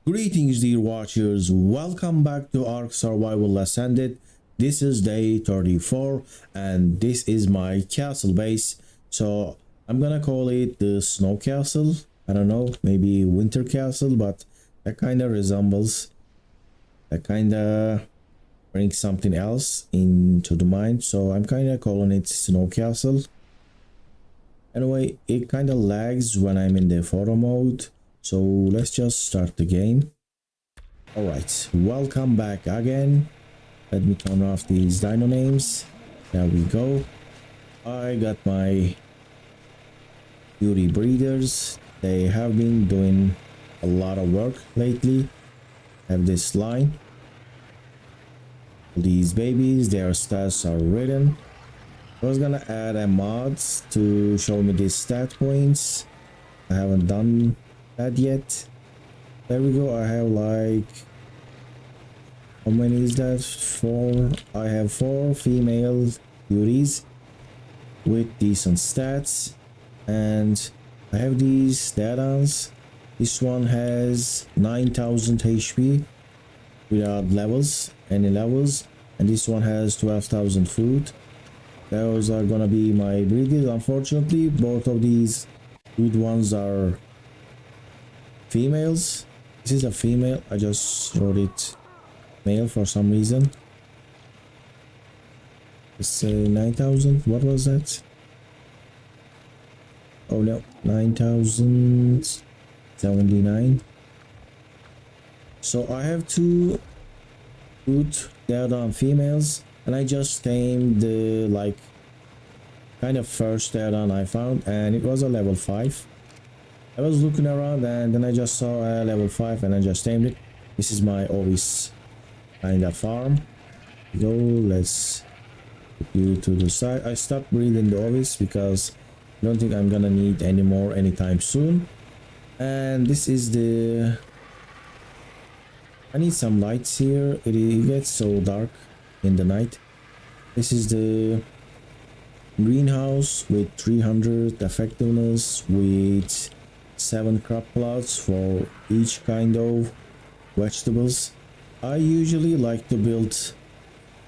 Greetings dear watchers, welcome back to ARK Survival Ascended. This is day 34 and this is my castle base. So I'm gonna call it the snow castle. I don't know, maybe winter castle, but that kind of resembles, that kind of brings something else into the mind. So I'm kind of calling it snow castle. Anyway, it kind of lags when I'm in the photo mode. So let's just start the game. Alright, welcome back again. Let me turn off these dino names. There we go. I got my beauty breeders. They have been doing a lot of work lately. Have this line. These babies, their stats are written. I was gonna add a mods to show me these stat points. I haven't done that yet. There we go. I have like, how many is that? 4. I have 4 female beauties with decent stats, and I have these stat-ons. This one has 9,000 HP without levels, any levels, and this one has 12,000 food. Those are gonna be my breeders. Unfortunately, both of these good ones are females. This is a female. I just wrote it male for some reason. Let's say 9,000. What was that? Oh no, 9,079. So I have 2 good Daedon females, and I just tamed the like kind of first Daedon I found, and it was a level 5. I was looking around and then I just saw a level 5 and I just tamed it. This is my Ovis kind of farm. Go, let's put you to the side. I stopped breeding the Ovis because I don't think I'm gonna need any more anytime soon. And this is the, I need some lights here. It gets so dark in the night. This is the greenhouse with 300 effectiveness with 7 crop plots for each kind of vegetables. I usually like to build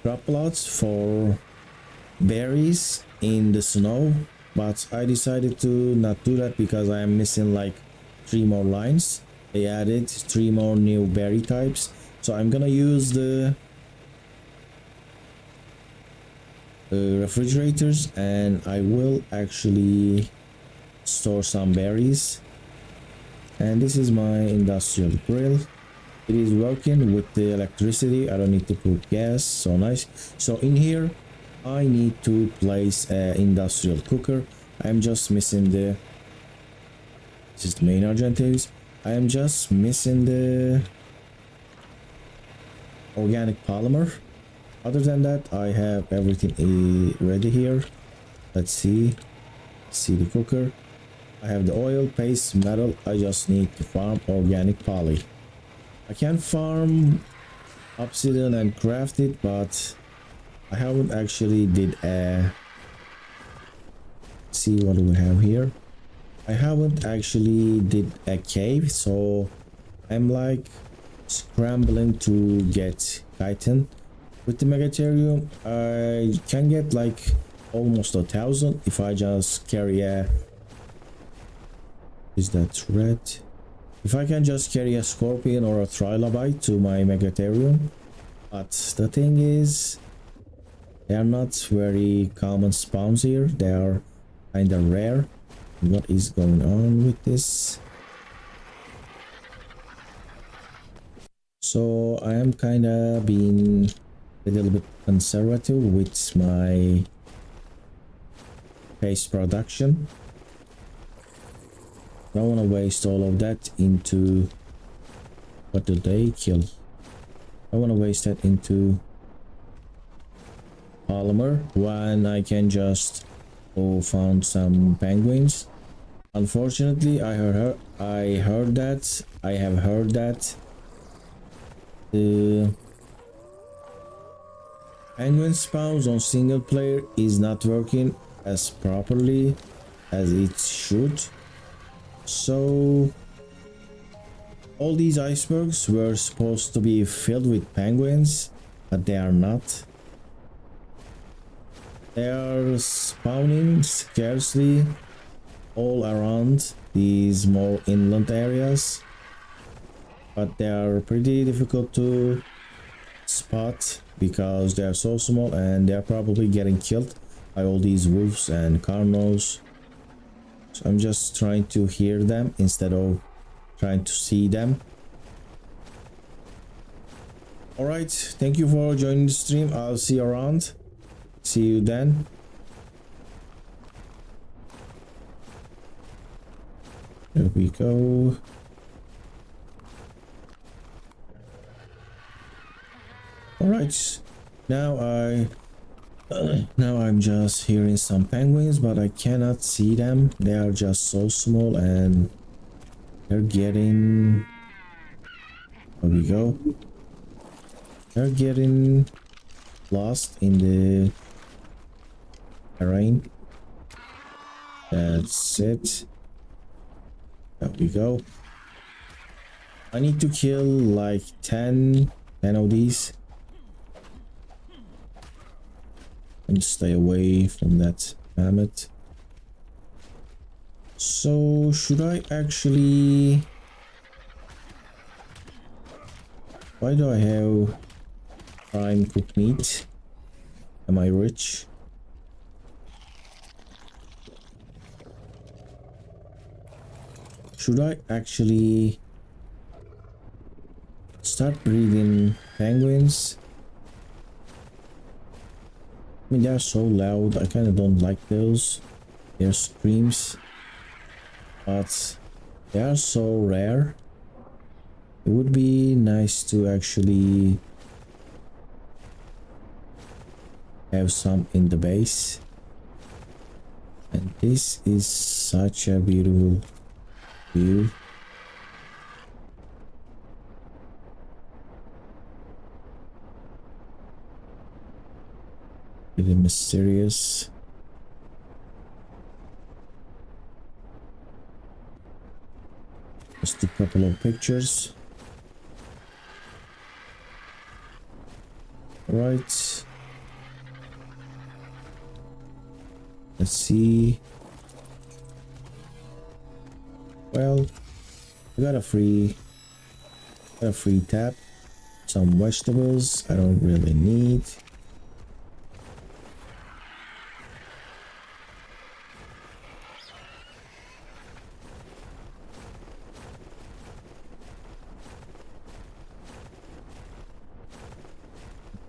crop plots for berries in the snow, but I decided to not do that because I am missing like 3 more lines. They added 3 more new berry types, so I'm gonna use the refrigerators and I will actually store some berries. And this is my industrial grill. It is working with the electricity. I don't need to put gas. So nice. So in here I need to place an industrial cooker. I'm just missing the, this is the main argentives. I am just missing the organic polymer. Other than that, I have everything ready here. Let's see the cooker. I have the oil, paste, metal. I just need to farm organic poly. I can farm obsidian and craft it, but I haven't actually did a, see what do we have here. I haven't actually did a cave, so I'm like scrambling to get chitin. With the megatherium I can get like almost 1,000 if I just carry a, is that red? If I can just carry a scorpion or a trilobite to my megatherium. But the thing is, they are not very common spawns here. They are kind of rare. What is going on with this? So I am kind of being a little bit conservative with my paste production. I don't want to waste all of that into, what do they kill? I want to waste that into polymer when I can just go found some penguins. Unfortunately, I have heard that the penguin spawns on single player is not working as properly as it should. So All these icebergs were supposed to be filled with penguins, but they are not. They are spawning scarcely all around these more inland areas, but they are pretty difficult to spot because they are so small and they are probably getting killed by all these wolves and carnos. So I'm just trying to hear them instead of trying to see them. Alright, thank you for joining the stream. I'll see you around. See you then. There we go. Alright, now I'm just hearing some penguins, but I cannot see them. They are just so small and they're getting... There we go. They're getting lost in the terrain. That's it. There we go. I need to kill like 10 of these. And stay away from that mammoth. So should I actually... Why do I have prime cooked meat? Am I rich? Should I actually start breeding penguins? I mean, they're so loud. I kind of don't like those. Their screams. But they are so rare. It would be nice to actually have some in the base. And this is such a beautiful view. Really mysterious. Just a couple of pictures. Right. Let's see. Well, we got a free tab. Some vegetables I don't really need.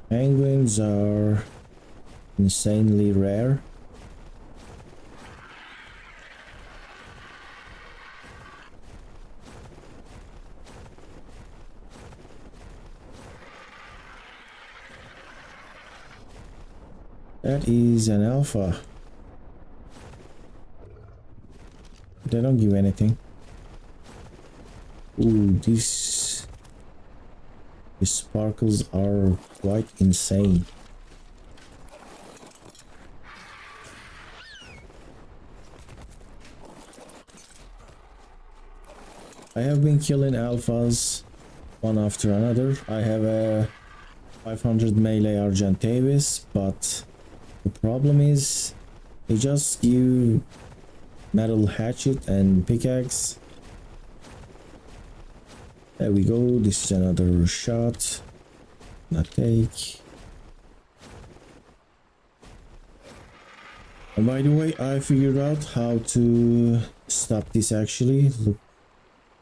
Penguins are insanely rare. That is an alpha. They don't give anything. Ooh, these sparkles are quite insane. I have been killing alphas one after another. I have a 500 melee Argentavis, but the problem is they just give metal hatchet and pickaxe. There we go. This is another shot. Not take. And by the way, I figured out how to stop this actually. Look,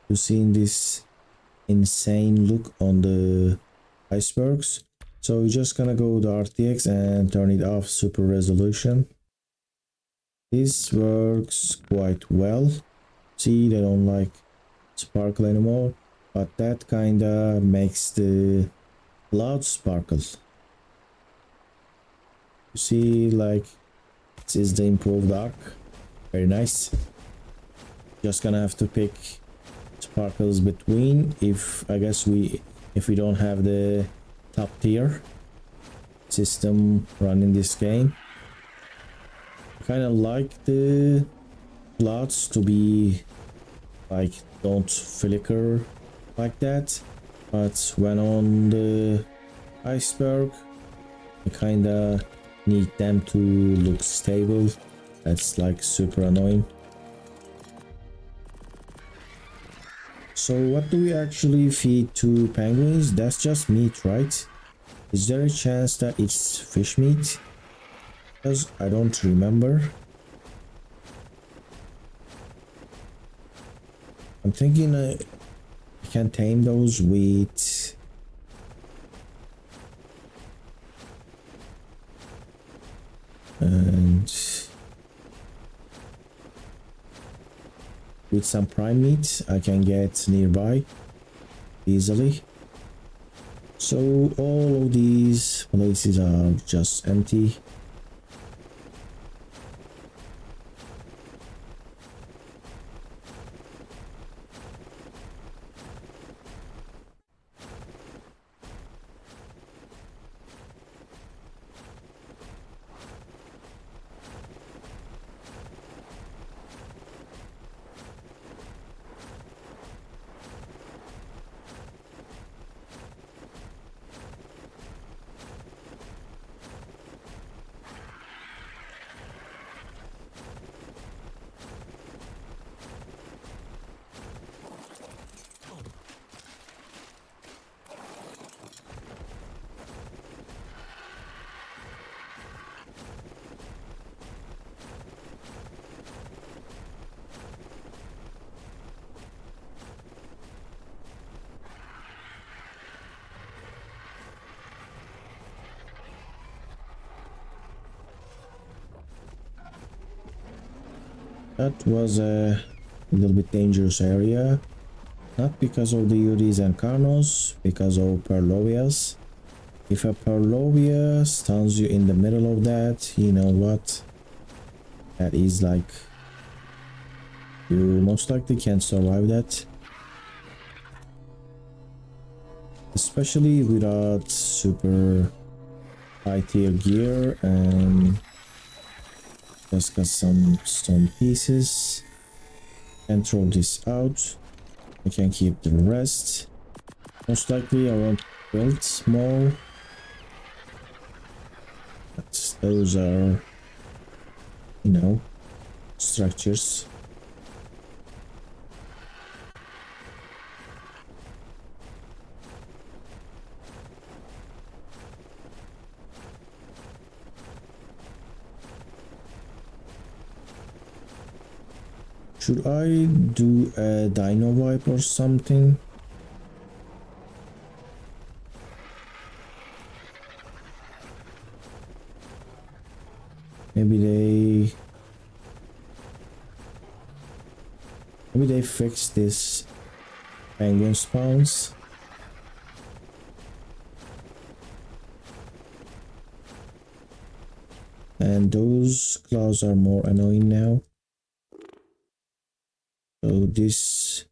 you seen this insane look on the icebergs. So we're just gonna go to RTX and turn it off super resolution. This works quite well. See, they don't like sparkle anymore, but that kinda makes the cloud sparkle. You see, like, this is the improved ARK. Very nice. Just gonna have to pick sparkles between if we don't have the top tier system running this game. I kind of like the clouds to be like don't flicker like that, but when on the iceberg I kinda need them to look stable. That's like super annoying. So what do we actually feed to penguins? That's just meat, right? Is there a chance that it's fish meat? Because I don't remember. I'm thinking I can tame those with and with some prime meat I can get nearby easily. So all of these places are just empty. That was a little bit dangerous area. Not because of the Uris and Carnos, because of Perlovias. If a Perlovia stuns you in the middle of that, you know what? That is like... you most likely can't survive that. Especially without super high tier gear, and just got some stone pieces. And throw this out. I can keep the rest. Most likely I won't build more. But those are, you know, structures. Should I do a dino wipe or something? Maybe they fix this penguin spawns. And those claws are more annoying now. So this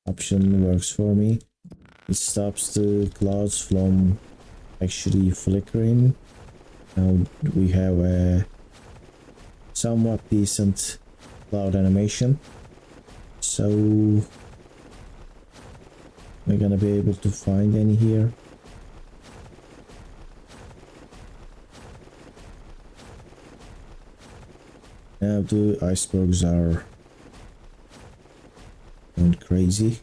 option works for me. It stops the clouds from actually flickering. Now we have a somewhat decent cloud animation. So we're gonna be able to find any here. Now the icebergs are going crazy.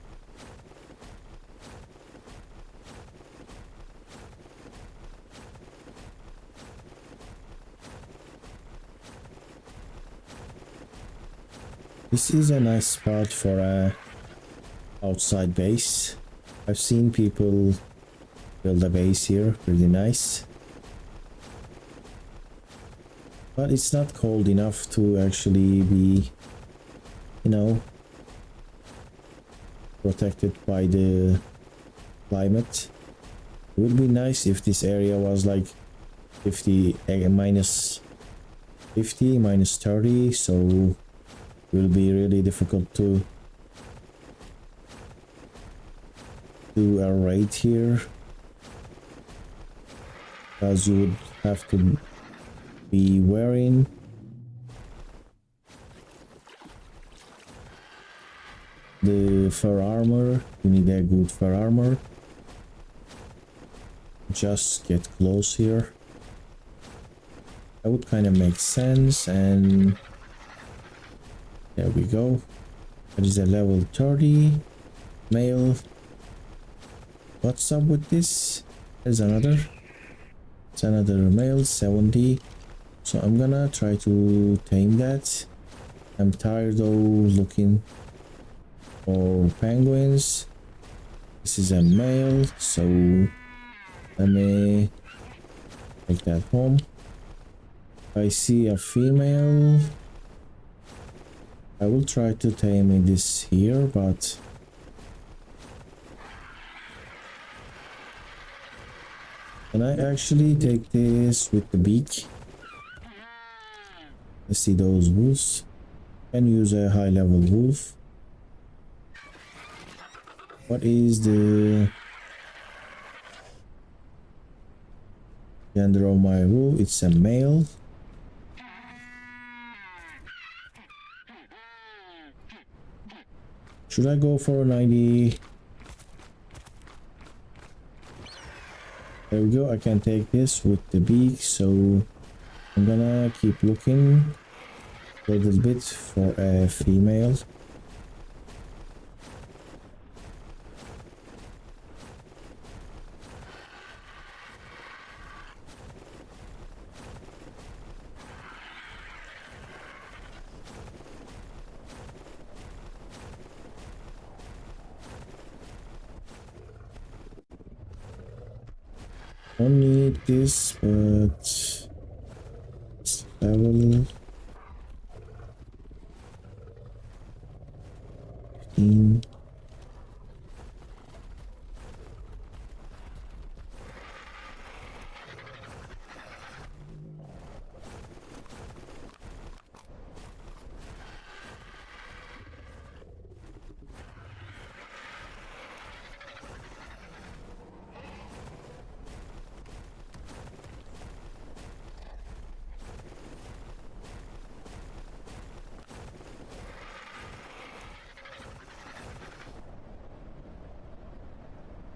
This is a nice spot for a outside base. I've seen people build a base here, pretty nice. But it's not cold enough to actually be, you know, protected by the climate. It would be nice if this area was like 50, minus 50, minus 30, so it will be really difficult to do a raid here, because you would have to be wearing the fur armor. You need a good fur armor. Just get close here. That would kind of make sense, and there we go. That is a level 30 male. What's up with this? There's another. It's another male, 70. So I'm gonna try to tame that. I'm tired of looking for penguins. This is a male, so let me take that home. I see a female. I will try to tame this here, but can I actually take this with the beak? Let's see those wolves. Can use a high level wolf. What is the gender of my wolf? It's a male. Should I go for a 90? There we go. I can take this with the beak, so I'm gonna keep looking a little bit for a female. Don't need this, but level 15.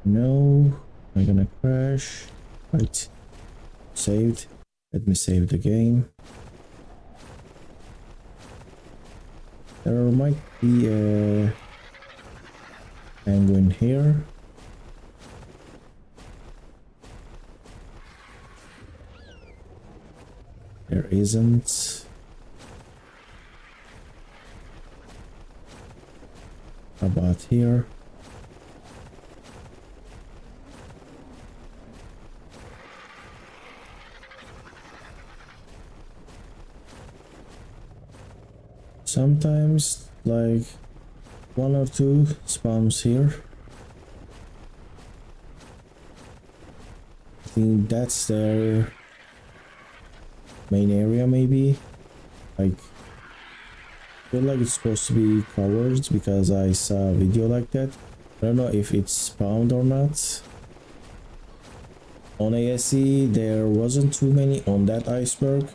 No, I'm gonna crash. Right, saved. Let me save the game. There might be a penguin here. There isn't. How about here? Sometimes like one or two spawns here. I think that's their main area, maybe. Like, I feel like it's supposed to be covered because I saw a video like that. I don't know if it's spawned or not. On ASE there wasn't too many on that iceberg.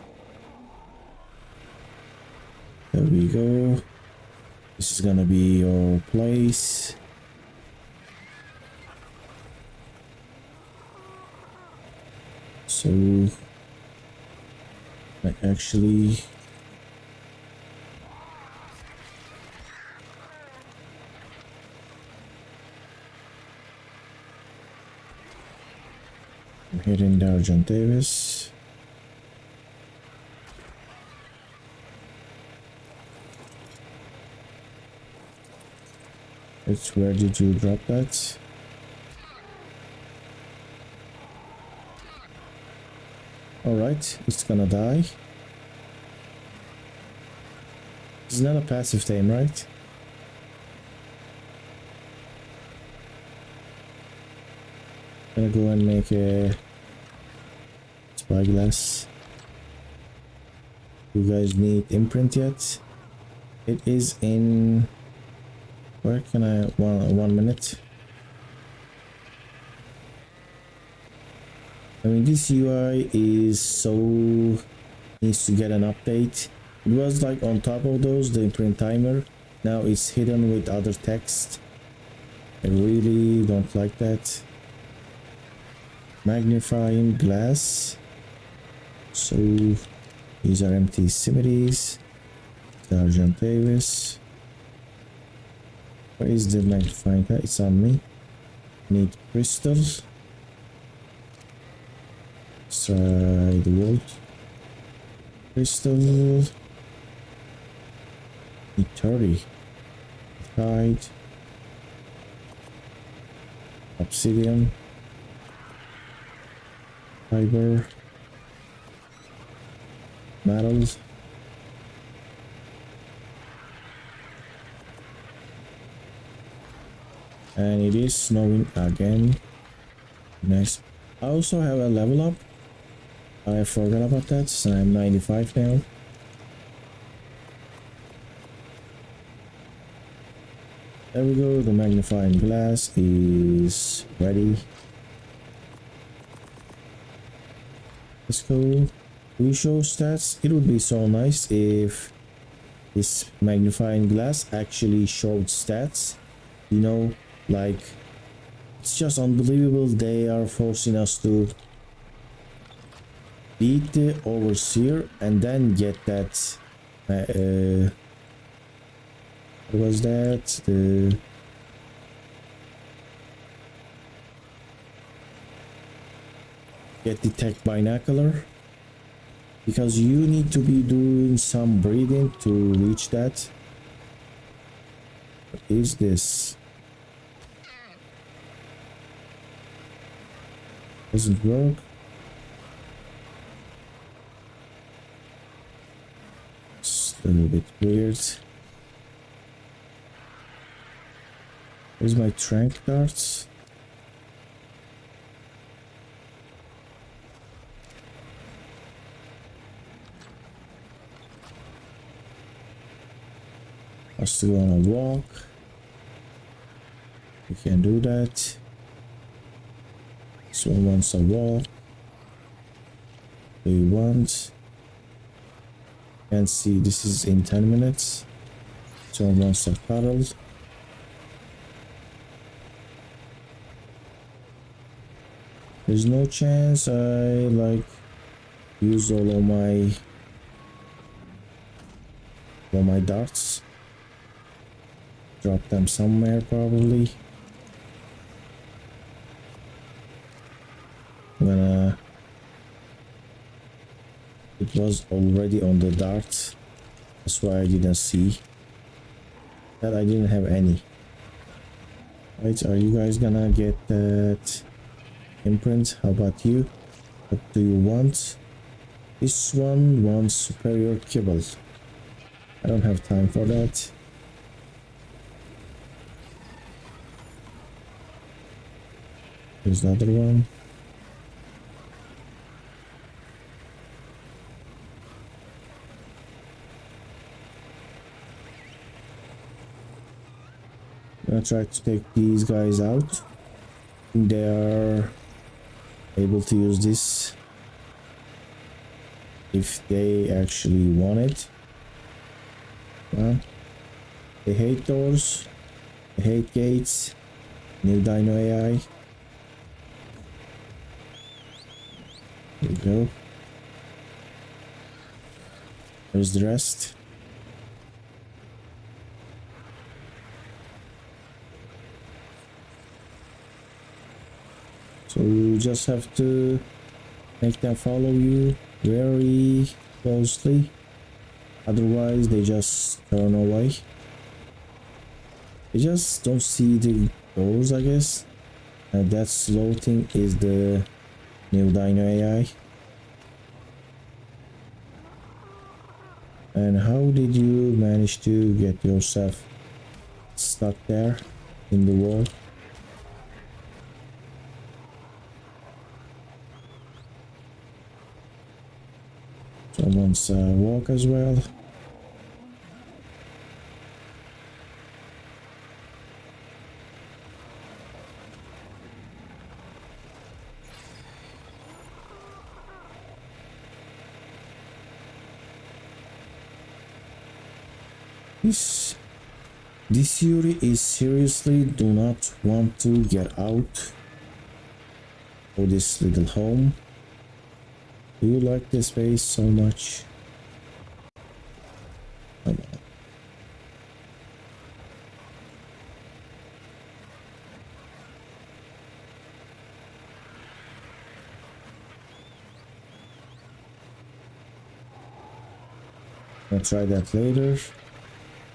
There we go. This is gonna be your place. So I actually I'm hitting the Argent Davis. Where did you drop that? Alright, it's gonna die. It's not a passive tame, right? Gonna go and make a spyglass. You guys need imprint yet? It is in... Where can I... 1 minute. I mean, this UI is so... needs to get an update. It was like on top of those, the imprint timer. Now it's hidden with other text. I really don't like that. Magnifying glass. So these are empty similes. Sergeant Davis. Where is the magnifying glass? It's on me. Need crystal. Let's try the volt. Crystal. Need 30. Tide. Obsidian. Fiber. Metals. And it is snowing again. Nice. I also have a level up. I forgot about that, so I'm 95 now. There we go, the magnifying glass is ready. Let's go. We show stats. It would be so nice if this magnifying glass actually showed stats. You know, like, it's just unbelievable they are forcing us to beat the overseer and then get that what was that, get the tech binocular, because you need to be doing some breathing to reach that. What is this? Doesn't work. It's a little bit weird. Where's my trank darts? I still wanna walk. We can do that. This one wants a walk. Do you want? Can't see, this is in 10 minutes. This one wants a cuddle. There's no chance I like use all of my darts. Drop them somewhere probably. When it was already on the dart, that's why I didn't see that. I didn't have any. Right, are you guys gonna get that imprint? How about you? What do you want? This one wants superior kibble. I don't have time for that. Here's the other one. I'm gonna try to take these guys out. They are able to use this if they actually want it. Well, they hate doors, they hate gates. New dino AI. There we go. There's the rest. So you just have to make them follow you very closely, otherwise they just turn away. They just don't see the doors, I guess. And that slow thing is the new dino AI. And how did you manage to get yourself stuck there in the wall? Someone's walk as well. This This Yuri is seriously do not want to get out of this little home. Do you like this space so much? Come on. I'll try that later.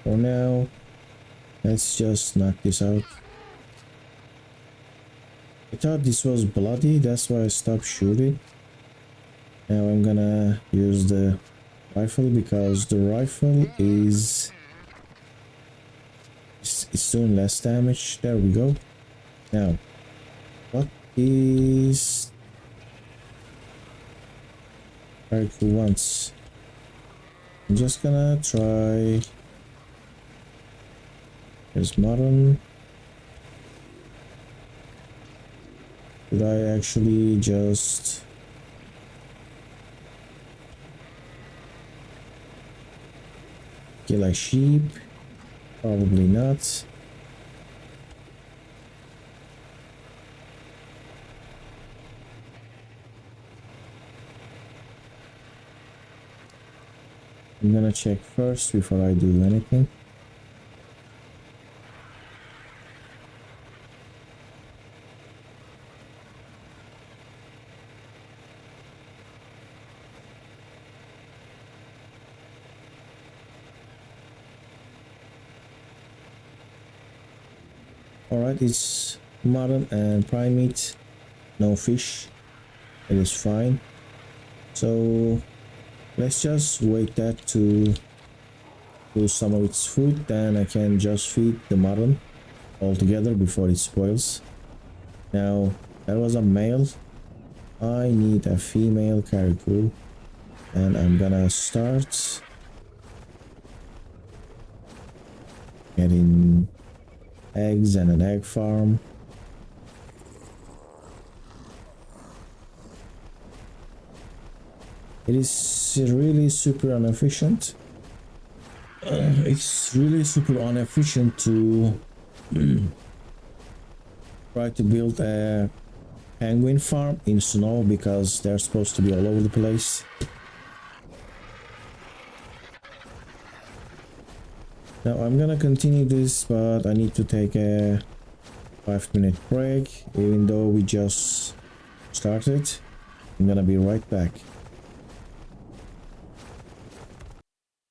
For now, let's just knock this out. I thought this was bloody, that's why I stopped shooting. Now I'm gonna use the rifle because the rifle is it's doing less damage. There we go. Now, what is very cool once? I'm just gonna try. There's modern. Did I actually just kill a sheep? Probably not. I'm gonna check first before I do anything. Alright, it's mutton and prime meat, no fish. It is fine. So let's just wait that to lose some of its food, then I can just feed the mutton all together before it spoils. Now that was a male. I need a female caribou, and I'm gonna start getting eggs and an egg farm. It is really super inefficient. It's really super inefficient to try to build a penguin farm in snow because they're supposed to be all over the place. Now I'm gonna continue this, but I need to take a 5-minute break, even though we just started. I'm gonna be right back.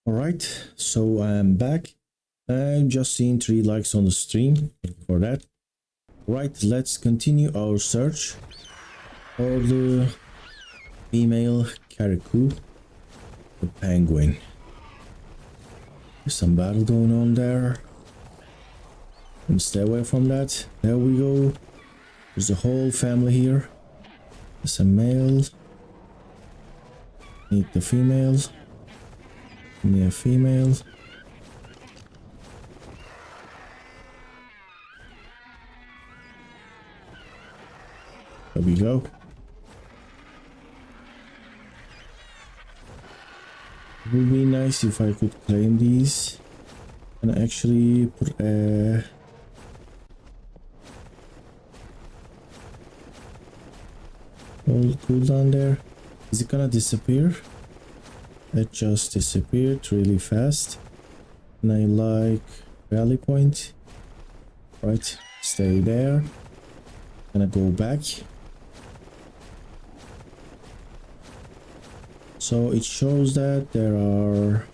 Alright, so I'm back. I've just seen 3 likes on the stream for that. Right, let's continue our search for the female caribou, the penguin. There's some battle going on there. And stay away from that. There we go. There's the whole family here. There's a male. Need the female. Give me a female. There we go. It would be nice if I could claim these and actually put a cooldown there. Is it gonna disappear? It just disappeared really fast. And I like rally point. Right, stay there. Gonna go back. So it shows that there are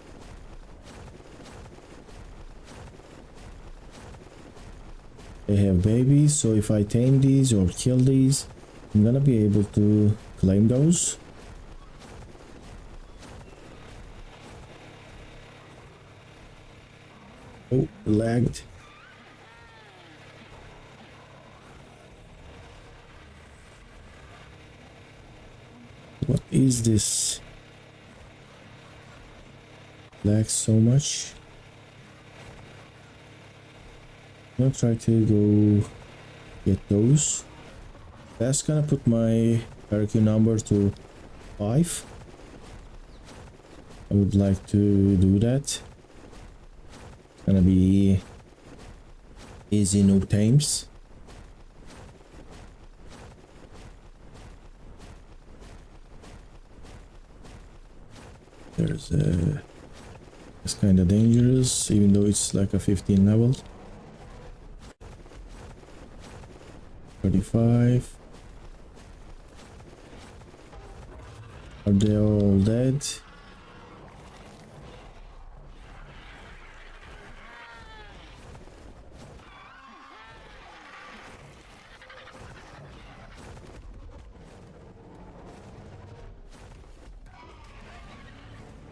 they have babies, so if I tame these or kill these, I'm gonna be able to claim those. Oh, lagged. What is this? Lags so much. I'm gonna try to go get those. That's gonna put my hierarchy number to 5. I would like to do that. It's gonna be Easy noob tames. There's a... It's kind of dangerous, even though it's like a 15 level. 35. Are they all dead?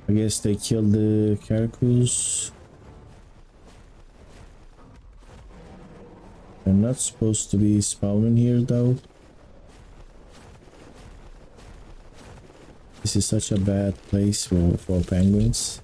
I guess they killed the caracals. They're not supposed to be spawning here though. This is such a bad place for penguins.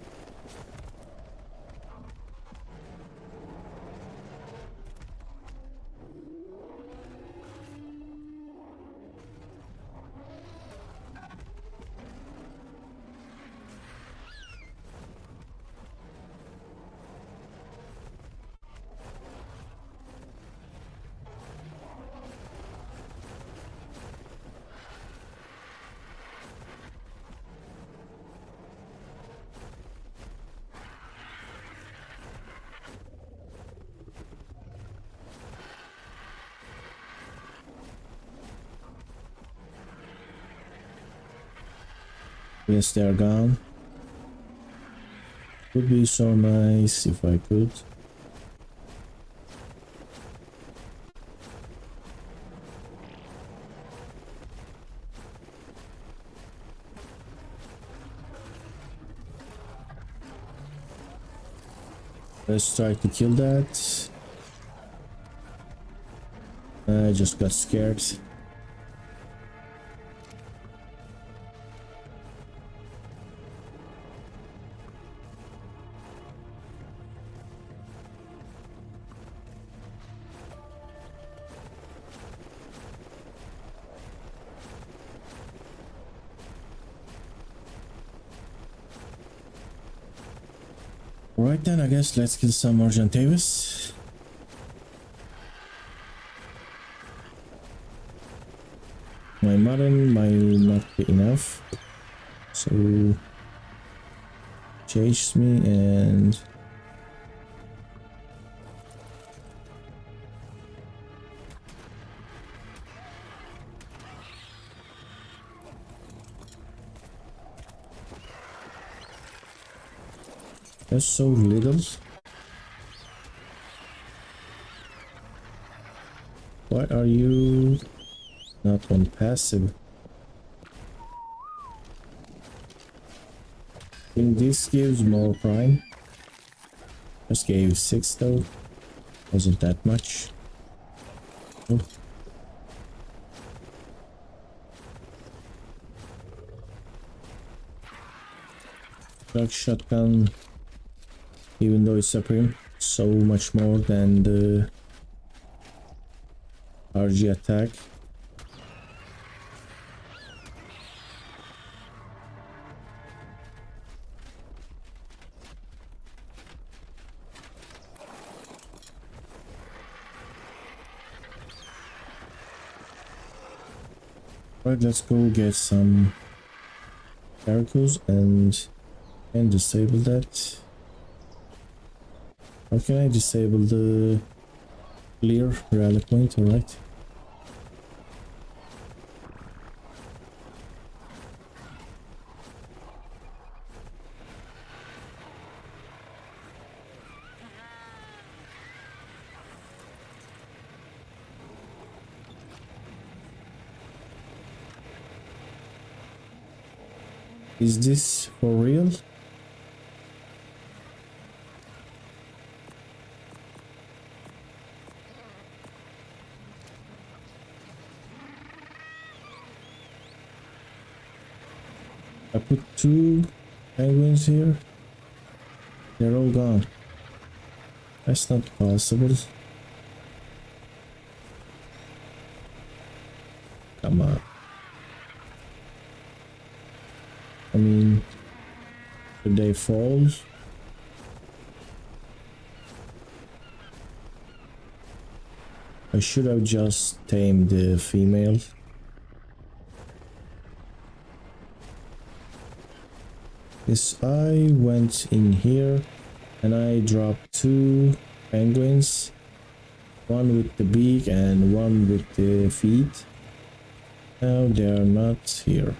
Yes, they're gone. Would be so nice if I could. Let's try to kill that. I just got scared. Right then, I guess let's kill some Argentavis. My mutton might not be enough, so chase me and that's so little. Why are you not on passive? I think this gives more prime. Just gave 6 though. Wasn't that much. Oh. Dark shotgun, even though it's supreme, so much more than the RG attack. Right, let's go get some caracals and disable that. How can I disable the clear rally point? Alright. Is this for real? I put 2 penguins here. They're all gone. That's not possible. Come on. I mean, did they fall? I should have just tamed the female. Yes, I went in here and I dropped 2 penguins, one with the beak and one with the feet. Now they are not here.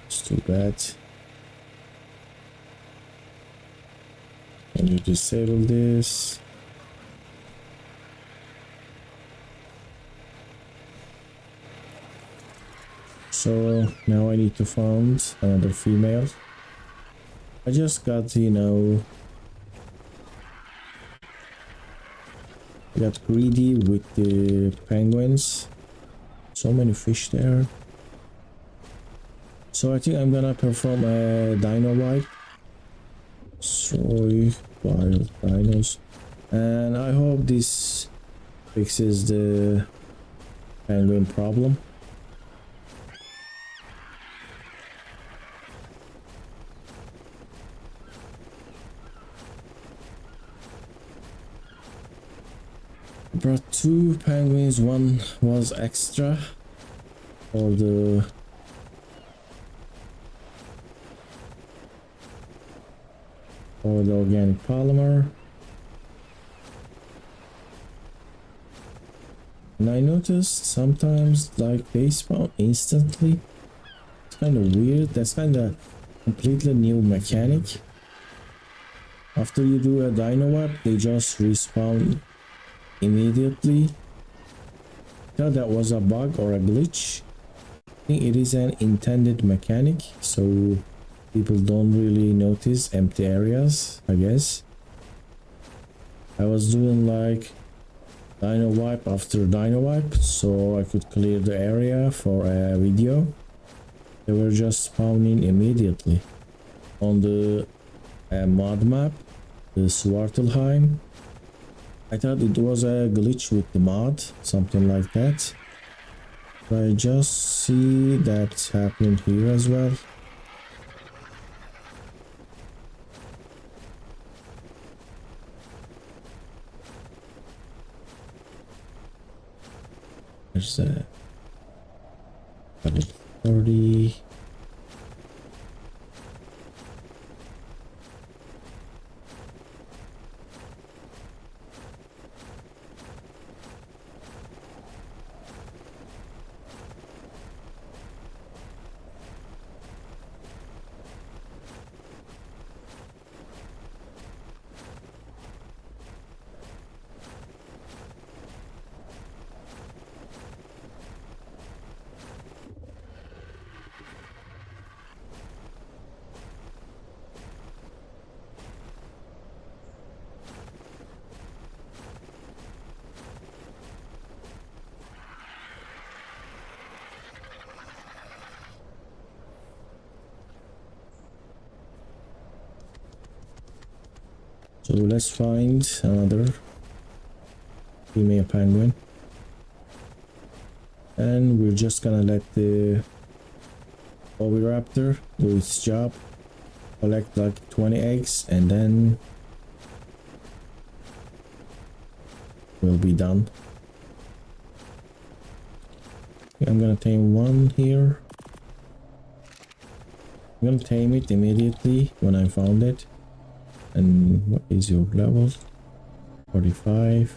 It's too bad. Can you disable this? So now I need to find another female. I just got, you know, got greedy with the penguins. So many fish there. So I think I'm gonna perform a dino wipe. Destroy wild dinos. And I hope this fixes the penguin problem. Brought 2 penguins, one was extra for the organic polymer. And I noticed sometimes like they spawn instantly. It's kind of weird. That's kind of completely new mechanic. After you do a dino wipe, they just respawn immediately. I thought that was a bug or a glitch. I think it is an intended mechanic, so people don't really notice empty areas, I guess. I was doing like dino wipe after dino wipe so I could clear the area for a video. They were just spawning immediately. On the mod map, the Svartalheim, I thought it was a glitch with the mod, something like that. But I just see that happening here as well. There's a 30. So let's find another female penguin. And we're just gonna let the oviraptor do its job. Collect like 20 eggs and then we'll be done. I'm gonna tame one here. I'm gonna tame it immediately when I found it. And what is your level? 45.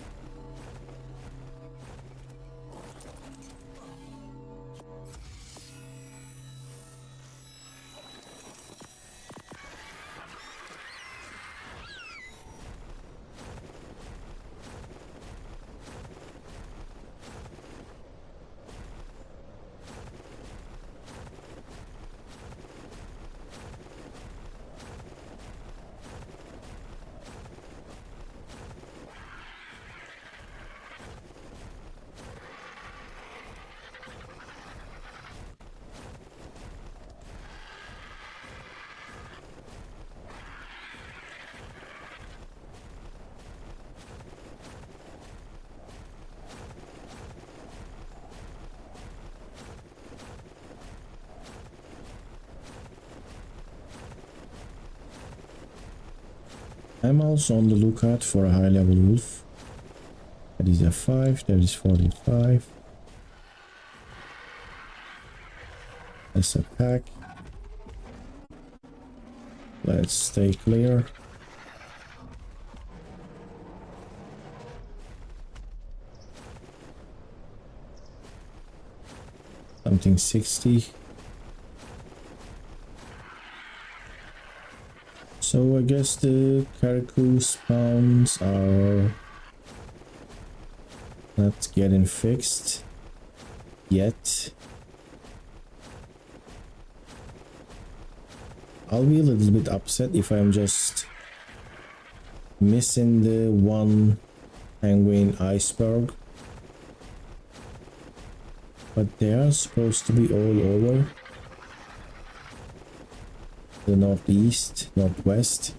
I'm also on the lookout for a high level wolf. I That is a 5, that is 45. That's a pack. Let's stay clear. Something 60. So I guess the Karikou spawns are not getting fixed yet. I'll be a little bit upset if I'm just missing the one penguin iceberg, but they are supposed to be all over the northeast, northwest.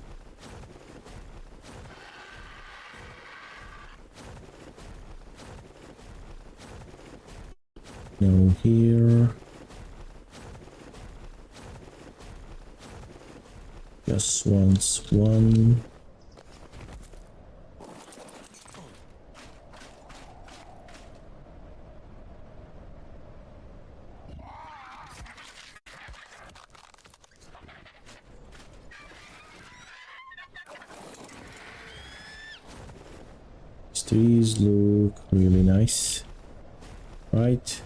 No here. Just wants one. These trees look really nice, right?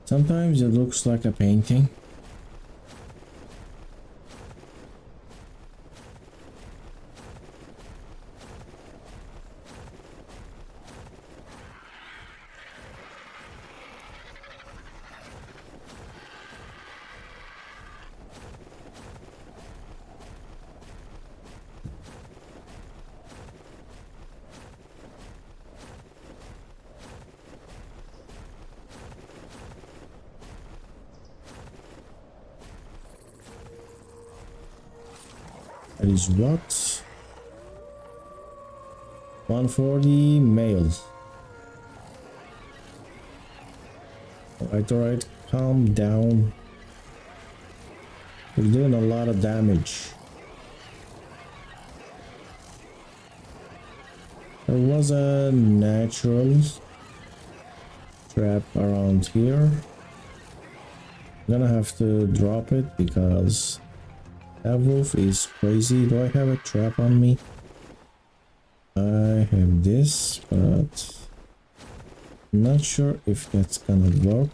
Sometimes it looks like a painting. That is what? 140 male. Alright, calm down. We're doing a lot of damage. There was a natural trap around here. I'm gonna have to drop it because that wolf is crazy. Do I have a trap on me? I have this, but I'm not sure if that's gonna work.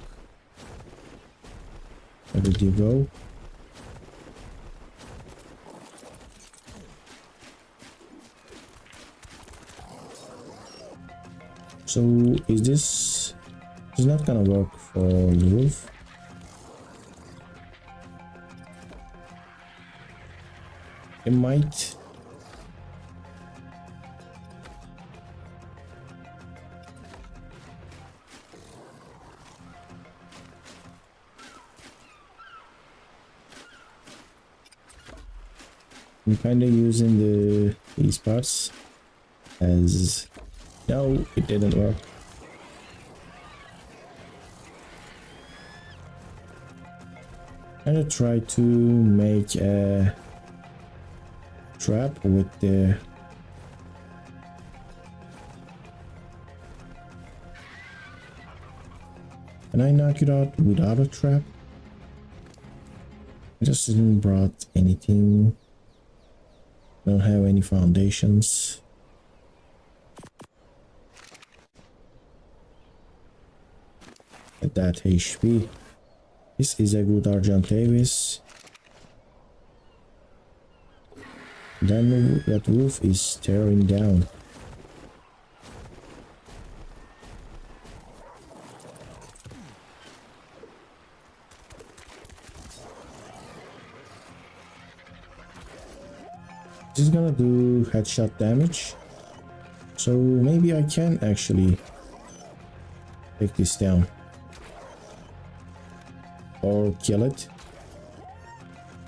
Where did you go? So is this is not gonna work for the wolf? It might. I'm kind of using these parts as no, it didn't work. I'm gonna try to make a trap with the can I knock it out without a trap? I just didn't brought anything. Don't have any foundations. At that HP. This is a good Argent Davis. Then that wolf is tearing down. This is gonna do headshot damage. So maybe I can actually take this down. Or kill it.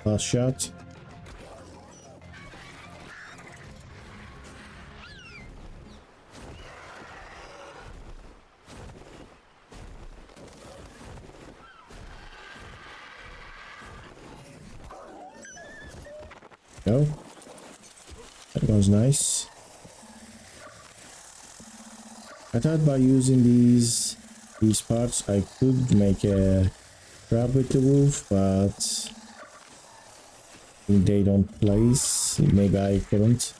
Last shot. Go. That was nice. I thought by using these parts I could make a trap with the wolf, but they don't place. Maybe I couldn't.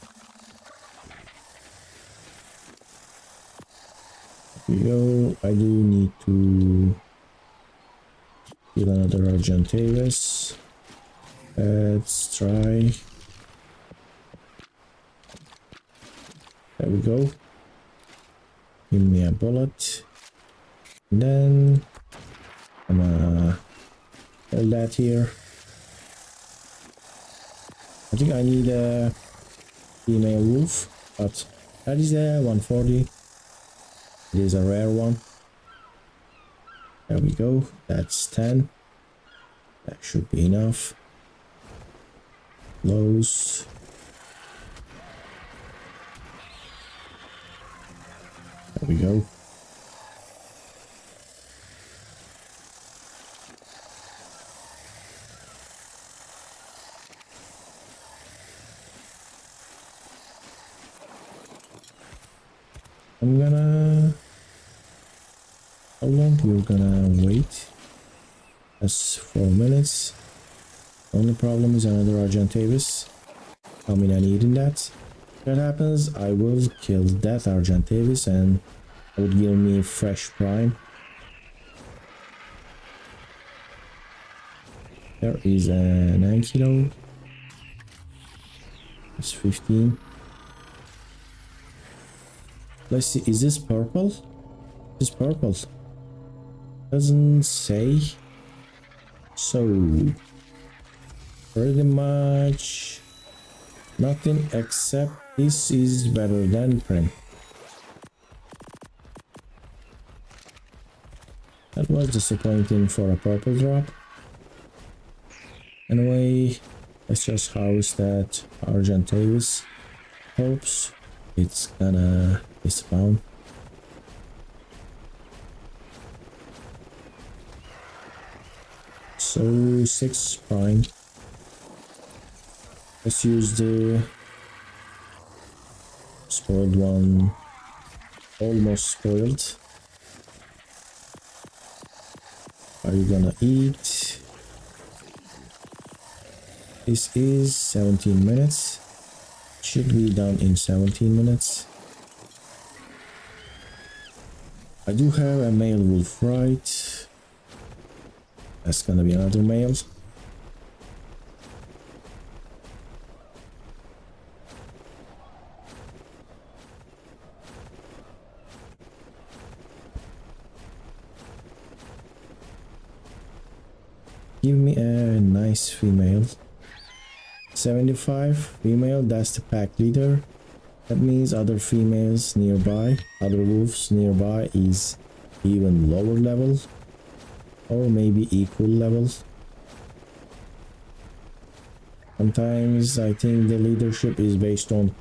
Here we go. I do need to kill another Argentavis. Let's try. There we go. Give me a bullet. And then I'm gonna hold that here. I think I need a female wolf, but that is a 140. It is a rare one. There we go. That's 10. That should be enough. Close. There we go. I'm gonna... How long you're gonna wait? That's 4 minutes. Only problem is another Argentavis. I mean, I needing that. If that happens, I will kill that Argentavis and it would give me fresh prime. There is an ankylo. It's 15. Let's see, is this purple? It's purple. Doesn't say. So, pretty much nothing except this is better than prim. That was disappointing for a purple drop. Anyway, let's just house that Argentavis. Hopes it's gonna spawn. So 6 prime. Let's use the spoiled one. Almost spoiled. Are you gonna eat? This is 17 minutes. Should be done in 17 minutes. I do have a male wolf, right? That's gonna be another male. Give me a nice female. 75 female, that's the pack leader. That means other females nearby, other wolves nearby is even lower level or maybe equal level. Sometimes I think the leadership is based on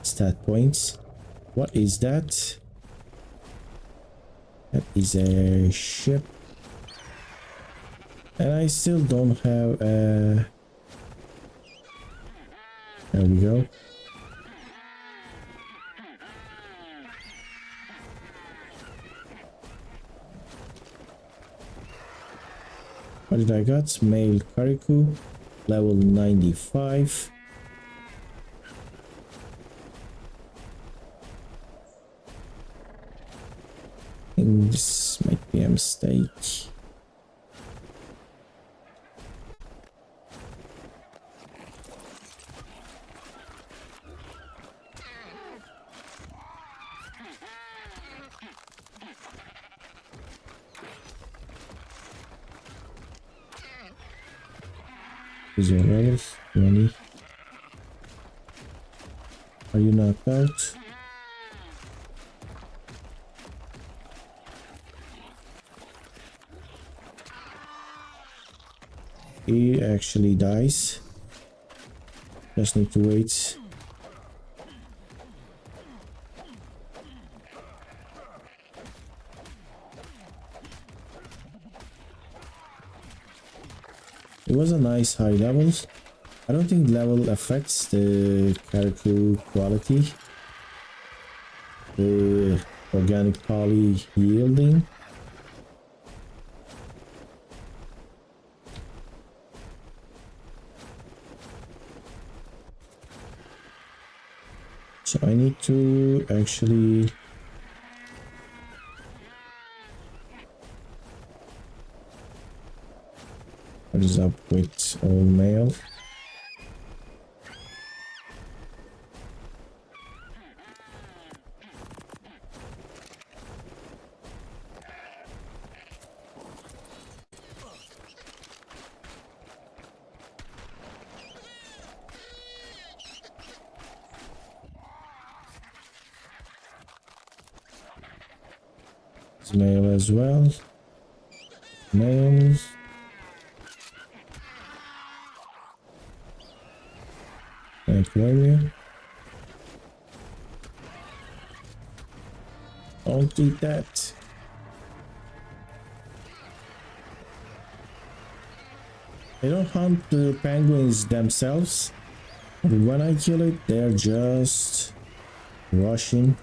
stat points. What is that? That is a ship. And I still don't have a... There we go. What did I got? Male Kariku, level 95. I think this might be a mistake. Is your level 20? Are you knocked out? He actually dies. Just need to wait. It was a nice high level. I don't think level affects the character quality. The organic poly yielding. So I need to actually what is up with all mail? Mail as well. Mails. Aquarium. Don't eat that. They don't hunt the penguins themselves, but when I kill it, they're just rushing.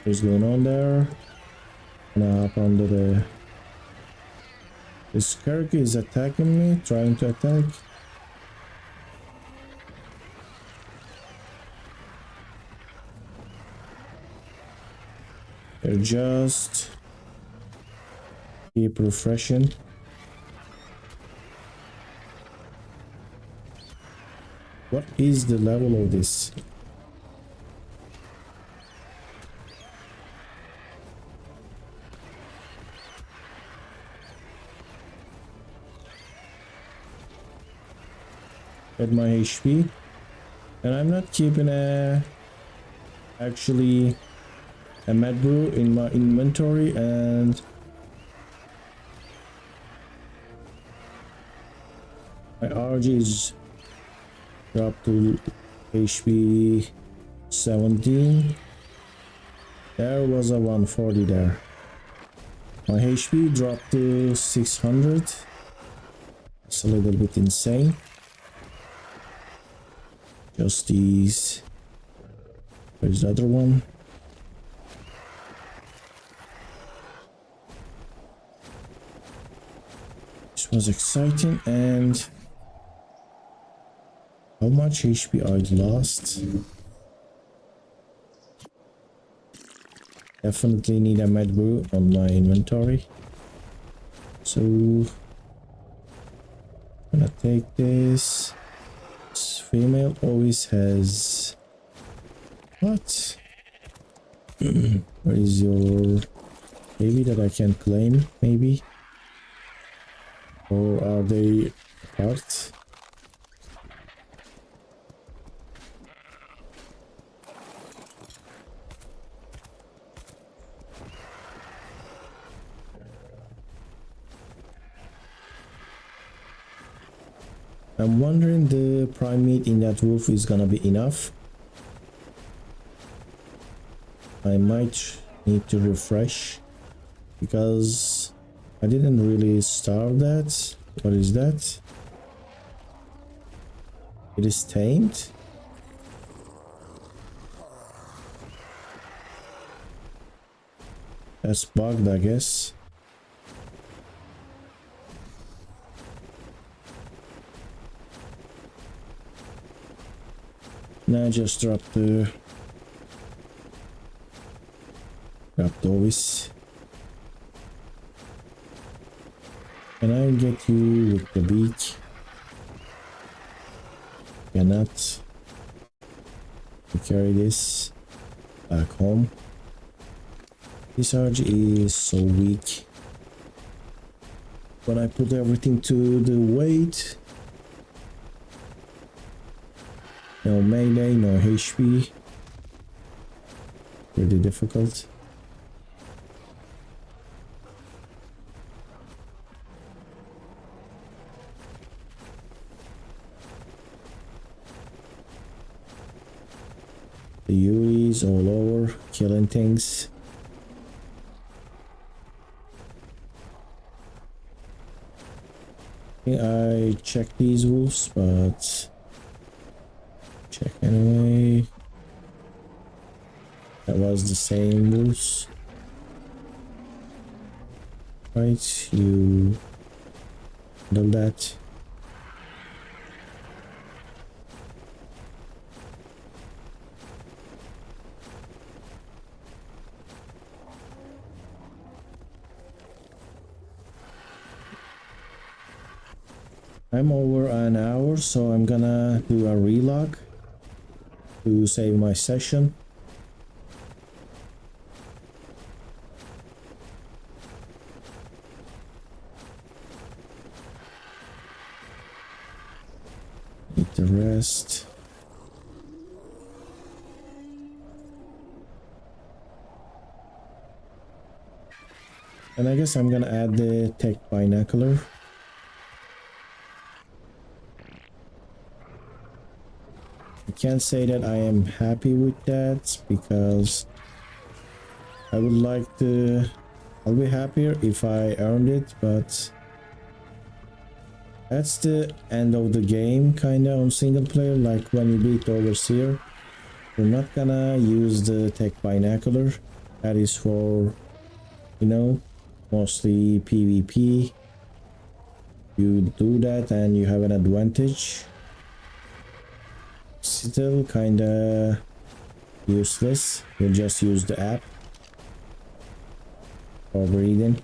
What's going on there? Gonna hop under the... This character is attacking me, trying to attack. They're just... keep refreshing. What is the level of this? At my HP, and I'm not keeping actually a med brew in my inventory, and my RG is dropped to HP 17. There was a 140 there. My HP dropped to 600. It's a little bit insane. Just these. Where's the other one? This was exciting. And how much HP I lost? Definitely need a med brew on my inventory. So I'm gonna take this. Female always has what? Where is your baby that I can claim? Maybe, or are they apart? I'm wondering the prime meat in that wolf is gonna be enough. I might need to refresh because I didn't really starve that. What is that? It is tamed. That's bugged, I guess. Now just drop the always. Can I get you with the beak? Cannot. To carry this back home. This RG is so weak. When I put everything to the weight, no melee, no HP. Pretty difficult. The Yuris all over, killing things. I checked these wolves, but check anyway. That was the same wolves. Right, you do that. I'm over an hour, so I'm gonna do a relog to save my session. Need the rest. And I guess I'm gonna add the tech binocular. I can't say that I am happy with that because I would like to. I'll be happier if I earned it, but that's the end of the game kinda on single player. Like when you beat the overseer, you're not gonna use the tech binocular. That is for, you know, mostly PvP. You do that and you have an advantage. Still kinda useless. You just use the app for breathing.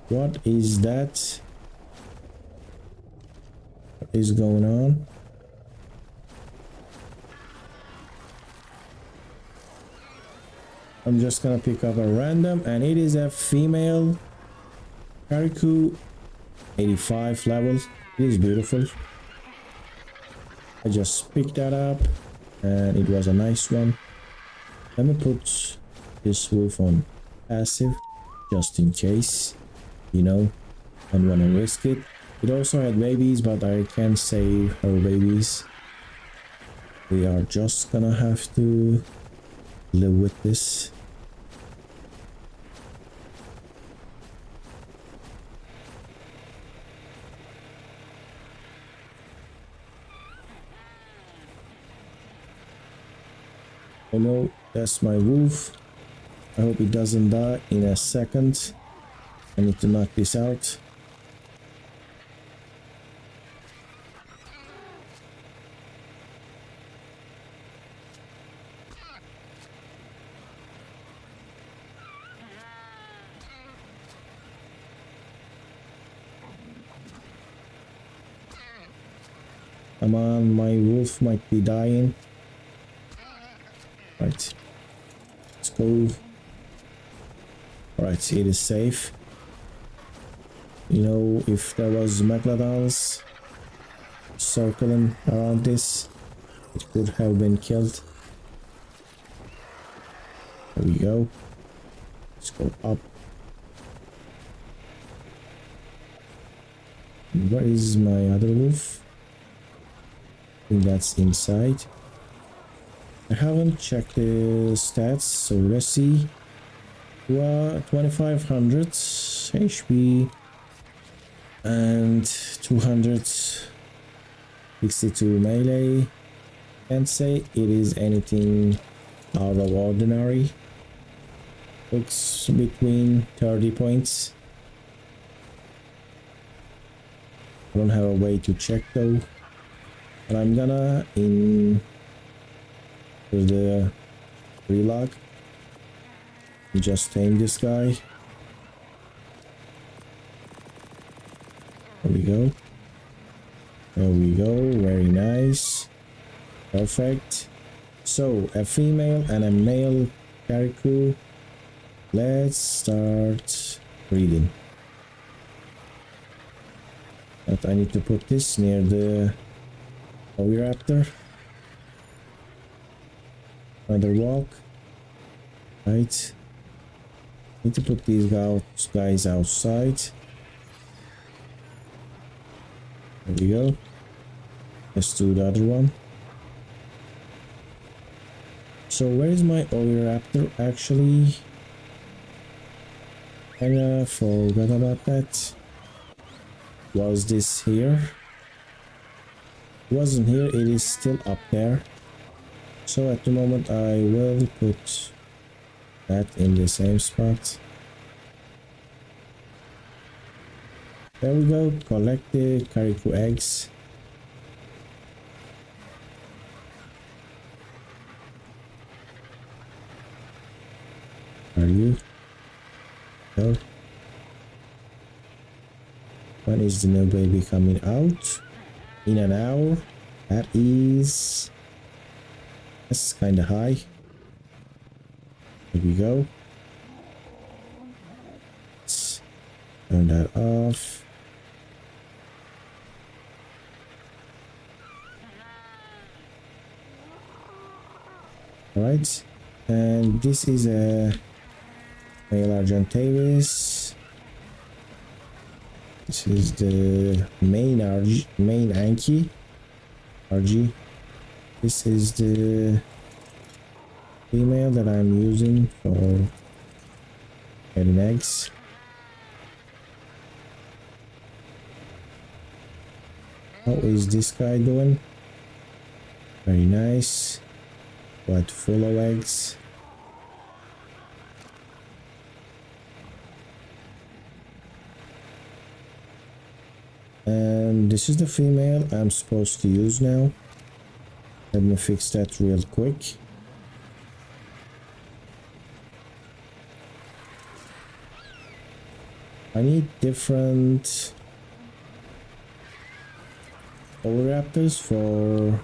What is that? What is going on? I'm just gonna pick up a random, and it is a female Kariku, 85 level. It is beautiful. I just picked that up and it was a nice one. Let me put this wolf on passive just in case, you know, I don't want to risk it. It also had babies, but I can't save her babies. We are just gonna have to live with this. I know that's my wolf. I hope it doesn't die in a second. I need to knock this out. Come on, my wolf might be dying. Right, let's go. Alright, it is safe. You know, if there was megalodons circling around this, it could have been killed. There we go. Let's go up. Where is my other wolf? I think that's inside. I haven't checked the stats, so let's see. 2500 HP and 262 melee. Can't say it is anything out of ordinary. Looks between 30 points. I don't have a way to check though, but I'm gonna in the relog just tame this guy. There we go. There we go. Very nice. Perfect. So a female and a male Kariku. Let's start breeding. But I need to put this near the Oviraptor. Another walk. Right. Need to put these guys outside. There we go. Let's do the other one. So where is my Oviraptor actually? Kinda forgot about that. Was this here? It wasn't here, it is still up there. So at the moment I will put that in the same spot. There we go, collect the Kariku eggs. Are you? No. When is the new baby coming out? In an hour. That's kind of high. Here we go. Let's turn that off. Alright, and this is a male Argentavis. This is the main Anki RG. This is the female that I'm using for getting eggs. How is this guy doing? Very nice, but full of eggs. And this is the female I'm supposed to use now. Let me fix that real quick. I need different Oviraptors for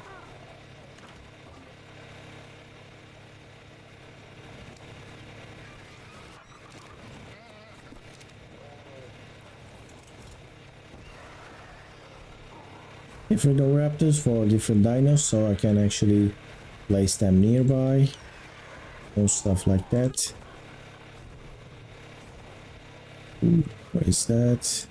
different Oviraptors for different dinos, so I can actually place them nearby and stuff like that. Ooh, what is that?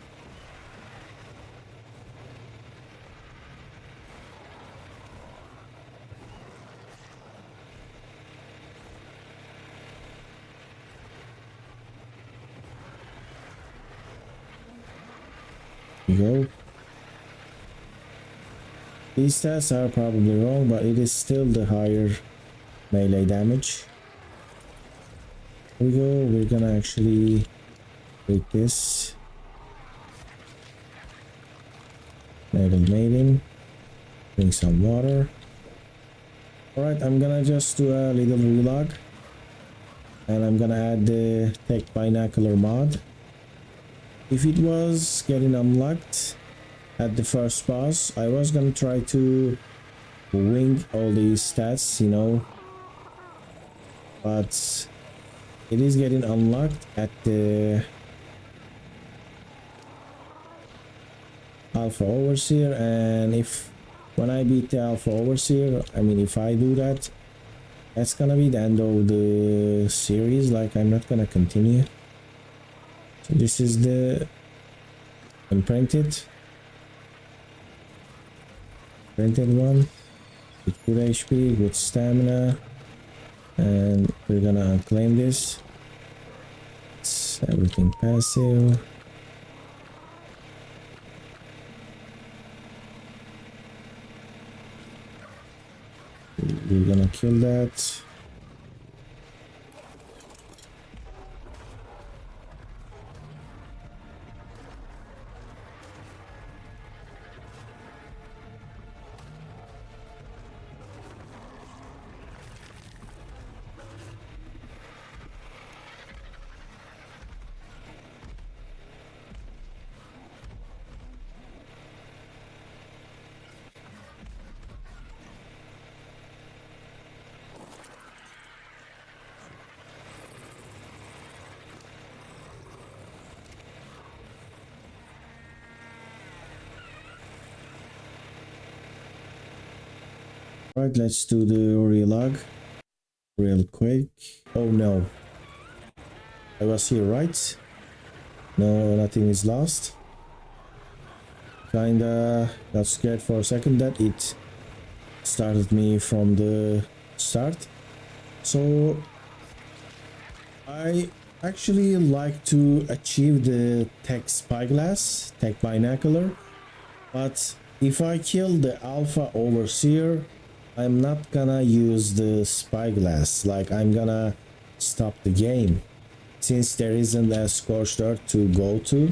Here we go. These stats are probably wrong, but it is still the higher melee damage. Here we go. We're gonna actually take this. Maiden. Drink some water. Alright, I'm gonna just do a little relog. And I'm gonna add the Tech Binocular mod. If it was getting unlocked at the first boss, I was gonna try to wing all these stats, you know, but it is getting unlocked at the Alpha Overseer, and when I beat the Alpha Overseer, I mean if I do that, that's gonna be the end of the series. Like, I'm not gonna continue. So this is the printed one with good HP, good stamina, and we're gonna claim this. It's everything passive. We're gonna kill that. Right, let's do the relog. real quick. Oh no, I was here, right? No, nothing is lost. Kinda got scared for a second that it started me from the start. So I actually like to achieve the tech spyglass, tech binocular, but if I kill the alpha overseer, I'm not gonna use the spyglass. Like, I'm gonna stop the game since there isn't a scorched earth to go to.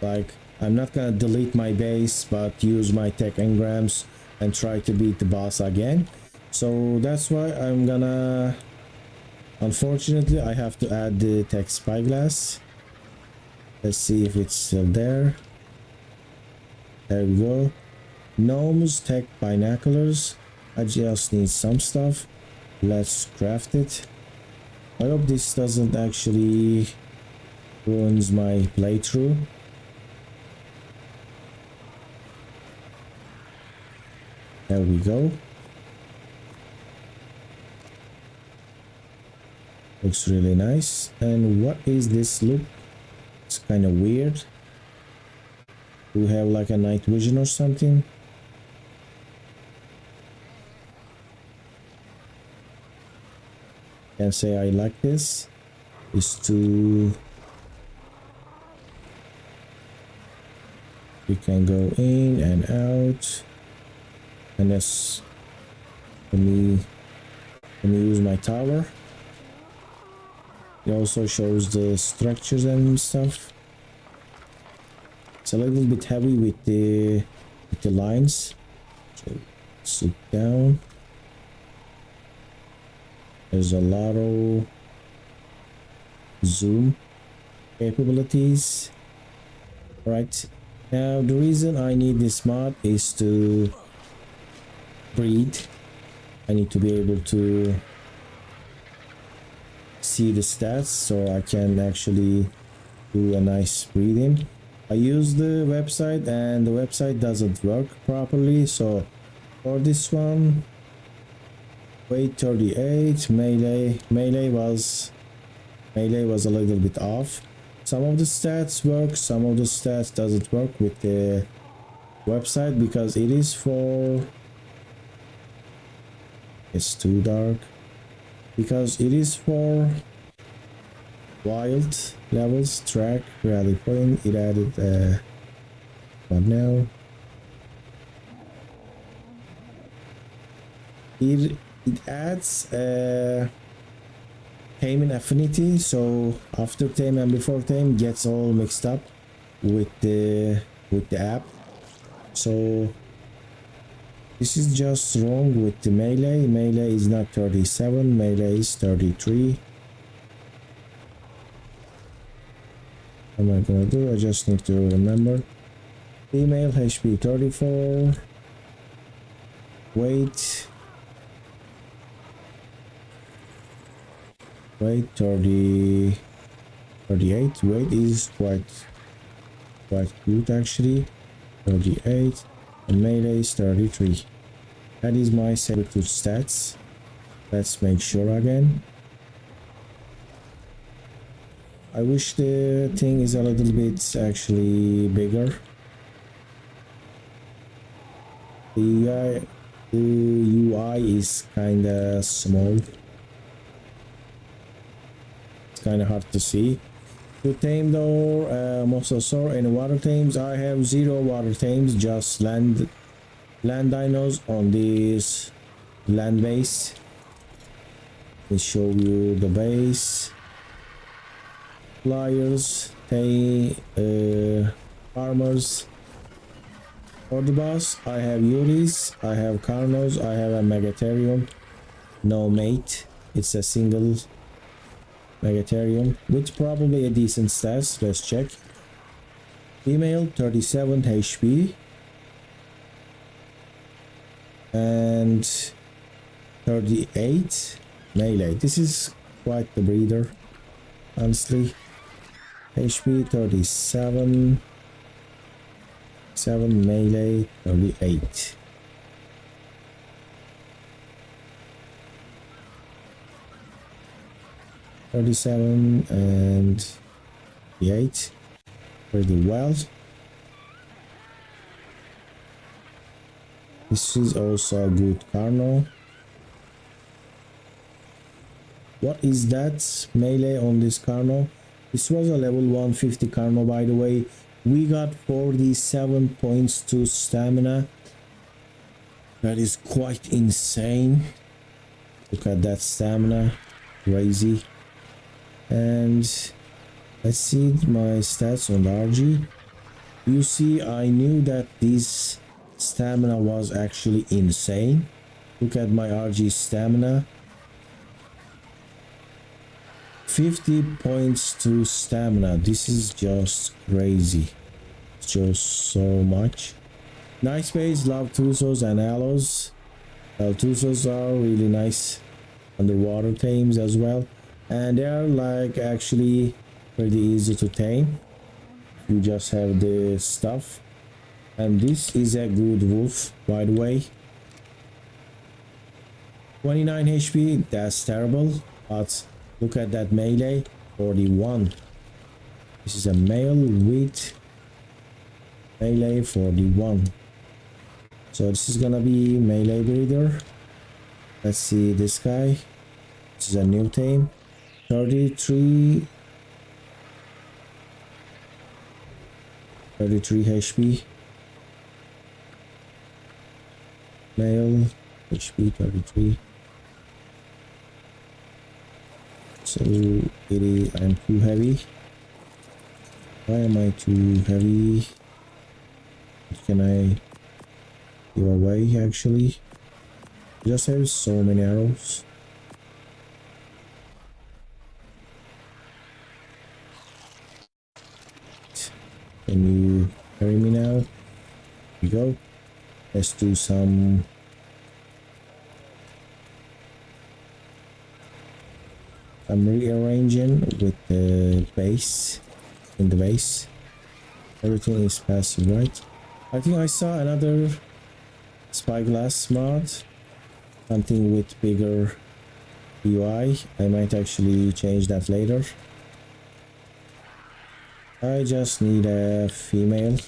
Like, I'm not gonna delete my base but use my tech engrams and try to beat the boss again. So that's why I'm gonna, unfortunately, I have to add the tech spyglass. Let's see if it's still there. There we go. Gnomes tech binoculars. I just need some stuff. Let's craft it. I hope this doesn't actually ruins my playthrough. There we go. Looks really nice. And what is this look? It's kind of weird. Do we have like a night vision or something? Can say I like this. Is to, we can go in and out. And yes, let me use my tower. It also shows the structures and stuff. It's a little bit heavy with the lines. So sit down. There's a lot of zoom capabilities. Right now, the reason I need this mod is to breed. I need to be able to see the stats so I can actually do a nice breeding. I use the website and the website doesn't work properly, so for this one, weight 38, melee was a little bit off. Some of the stats work, some of the stats doesn't work with the website because it is for, it's too dark, because it is for wild levels, track, rally point. It added what now? It adds taming affinity, so after tame and before tame gets all mixed up with the app. So this is just wrong with the melee. Melee is not 37, melee is 33. What am I gonna do? I just need to remember. Female HP 34. Weight 30, 38. Weight is quite good actually. 38. And melee is 33. That is my servitude stats. Let's make sure again. I wish the thing is a little bit actually bigger. The UI is kinda small. It's kinda hard to see. To tame though, mosasaur and water tames, I have 0 water tames, just land dinos on this land base. Let me show you the base. Flyers, farmers. For the boss, I have Yuris, I have Carnos, I have a Megatherium. No mate, it's a single Megatherium with probably a decent stats. Let's check. Female 37 HP and 38 melee. This is quite the breeder, honestly. HP 37, 7 melee 38. 37 and 8 pretty well. This is also a good Carno. What is that melee on this Carno? This was a level 150 Carno, by the way. We got 47 points to stamina. That is quite insane. Look at that stamina, crazy. And let's see my stats on the RG. You see, I knew that this stamina was actually insane. Look at my RG stamina. 50 points to stamina. This is just crazy. It's just so much. Nice base, love Tusos and Allos. Tusos are really nice underwater tames as well, and they are like actually pretty easy to tame. You just have the stuff, and this is a good wolf, by the way. 29 HP, that's terrible, but look at that melee, 41. This is a male with melee 41. So this is gonna be melee breeder. Let's see this guy. This is a new tame. 33 HP. Male HP 33. So I'm too heavy. Why am I too heavy? What can I give away actually? Just have so many arrows. Can you carry me now? Here we go. Let's do some rearranging with the base. In the base, everything is passive, right? I think I saw another spyglass mod, something with bigger UI. I might actually change that later. I just need a female.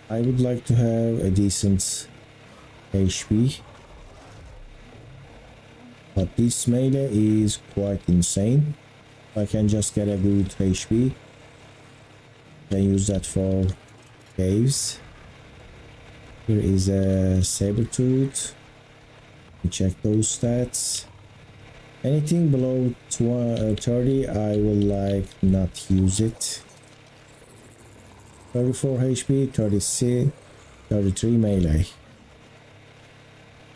I would like to have a decent HP, but this melee is quite insane. I can just get a good HP. Can use that for caves. Here is a saber-tooth. Check those stats. Anything below 30 I will like not use it. 34 HP, 36, 33 melee.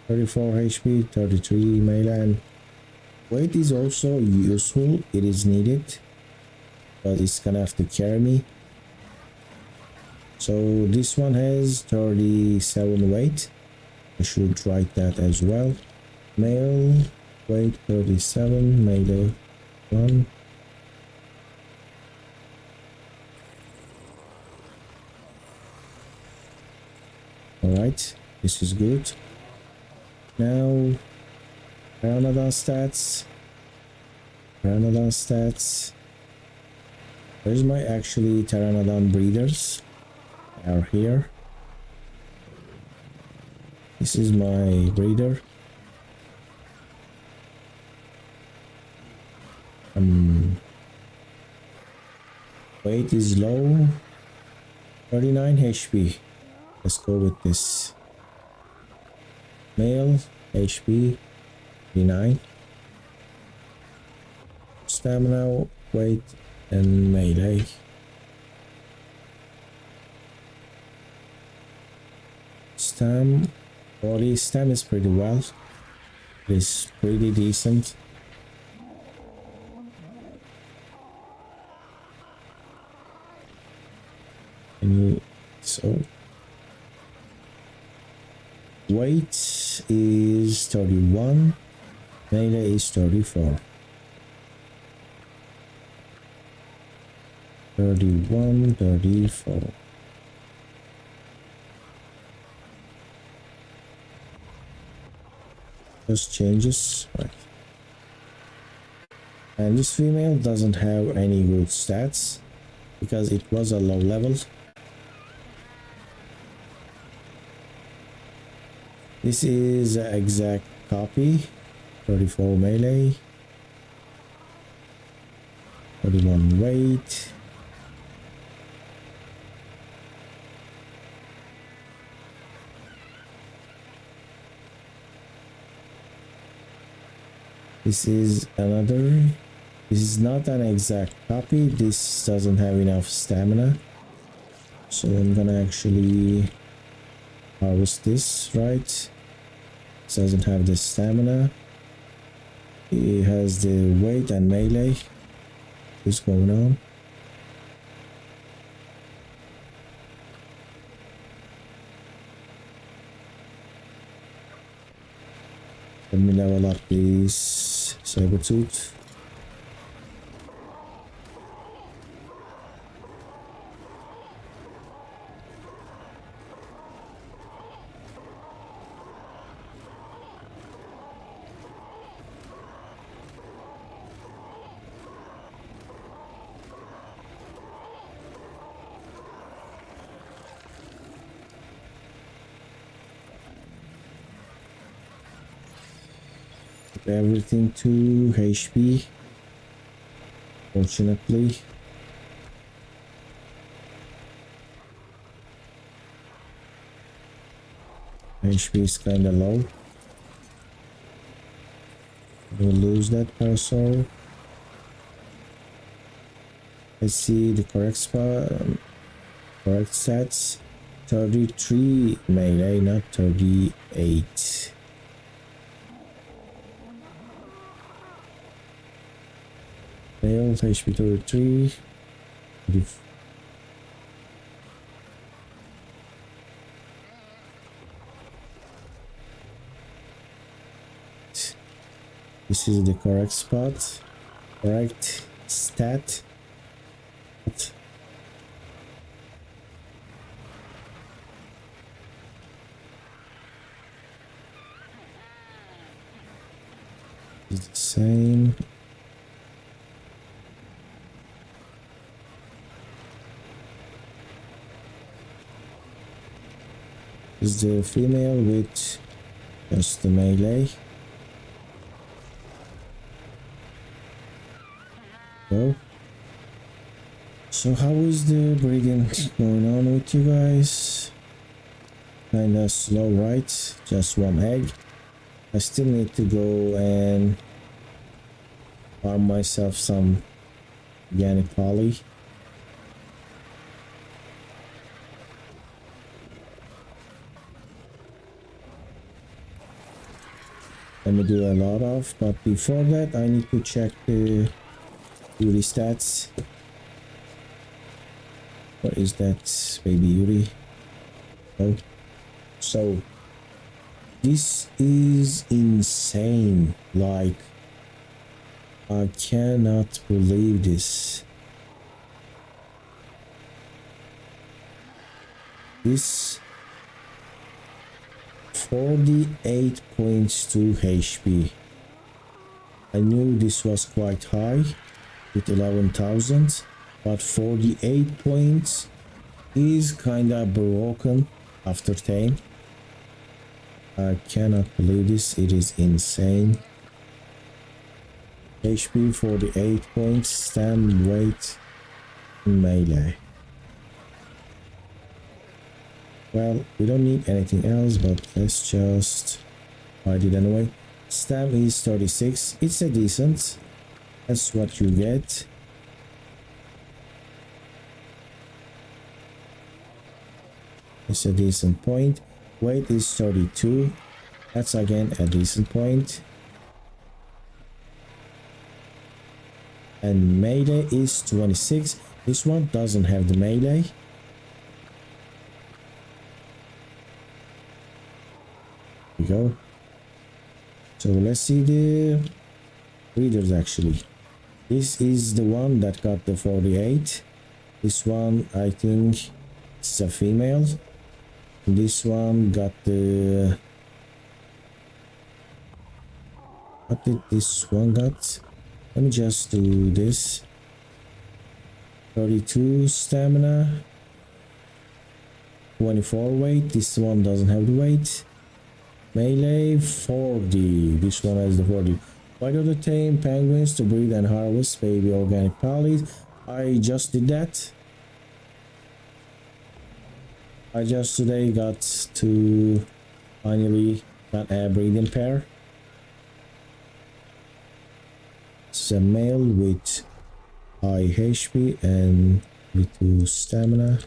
34 HP, 33 melee, and weight is also useful. It is needed, but it's gonna have to carry me. So this one has 37 weight. I should write that as well. Male weight 37, melee 1. Alright, this is good. Now, Pteranodon stats. Pteranodon stats. Where's my actually Pteranodon breeders? They are here. This is my breeder. Weight is low. 39 HP. Let's go with this. Male HP 39. Stamina, weight, and melee. Body stam is pretty well. It is pretty decent. So weight is 31, melee is 34. 31, 34. just changes, right? And this female doesn't have any good stats because it was a low level. This is an exact copy. 34 melee, 31 weight. This is another. This is not an exact copy. This doesn't have enough stamina, so I'm gonna actually harvest this, right? This doesn't have the stamina. It has the weight and melee. What's going on? Let me level up this saber-tooth. Everything to HP, fortunately. HP is kind of low. We'll lose that parasol. Let's see the correct spot, correct stats. 33 melee, not 38. Failed, HP 33. This is the correct spot, correct stat. It's the same. Is the female with just the melee. Go. So how is the breeding going on with you guys? Kinda slow, right? Just one egg. I still need to go and farm myself some organic poly. Let me do a lot of, but before that I need to check the Yuri stats. What is that, baby Yuri? Oh, so this is insane. Like, I cannot believe this. This 48.2 HP. I knew this was quite high with 11,000, but 48 points is kinda broken after 10. I cannot believe this, it is insane. HP 48 points, stam, weight, melee. Well, we don't need anything else, but let's just fight it anyway. Stam is 36, it's a decent. That's what you get. It's a decent point. Weight is 32. That's again a decent point. And melee is 26. This one doesn't have the melee. Here we go. So let's see the breeders actually. This is the one that got the 48. This one, I think, is a female. This one got the What did this one got? Let me just do this. 32 stamina, 24 weight. This one doesn't have the weight. Melee 40. This one has the 40. Why do they tame penguins to breed and harvest baby organic pollies? I just did that. I just today got to finally got a breeding pair. It's a male with high HP and with 2 stamina.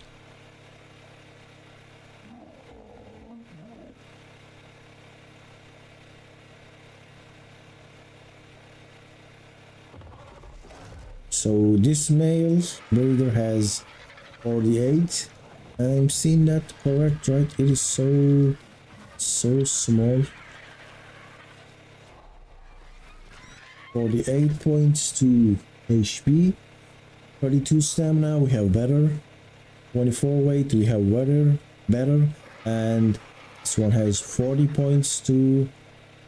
So this male breeder has 48. I'm seeing that correct, right? It is so small. 48 points to HP. 32 stamina, we have better. 24 weight, we have better. And this one has 40 points to...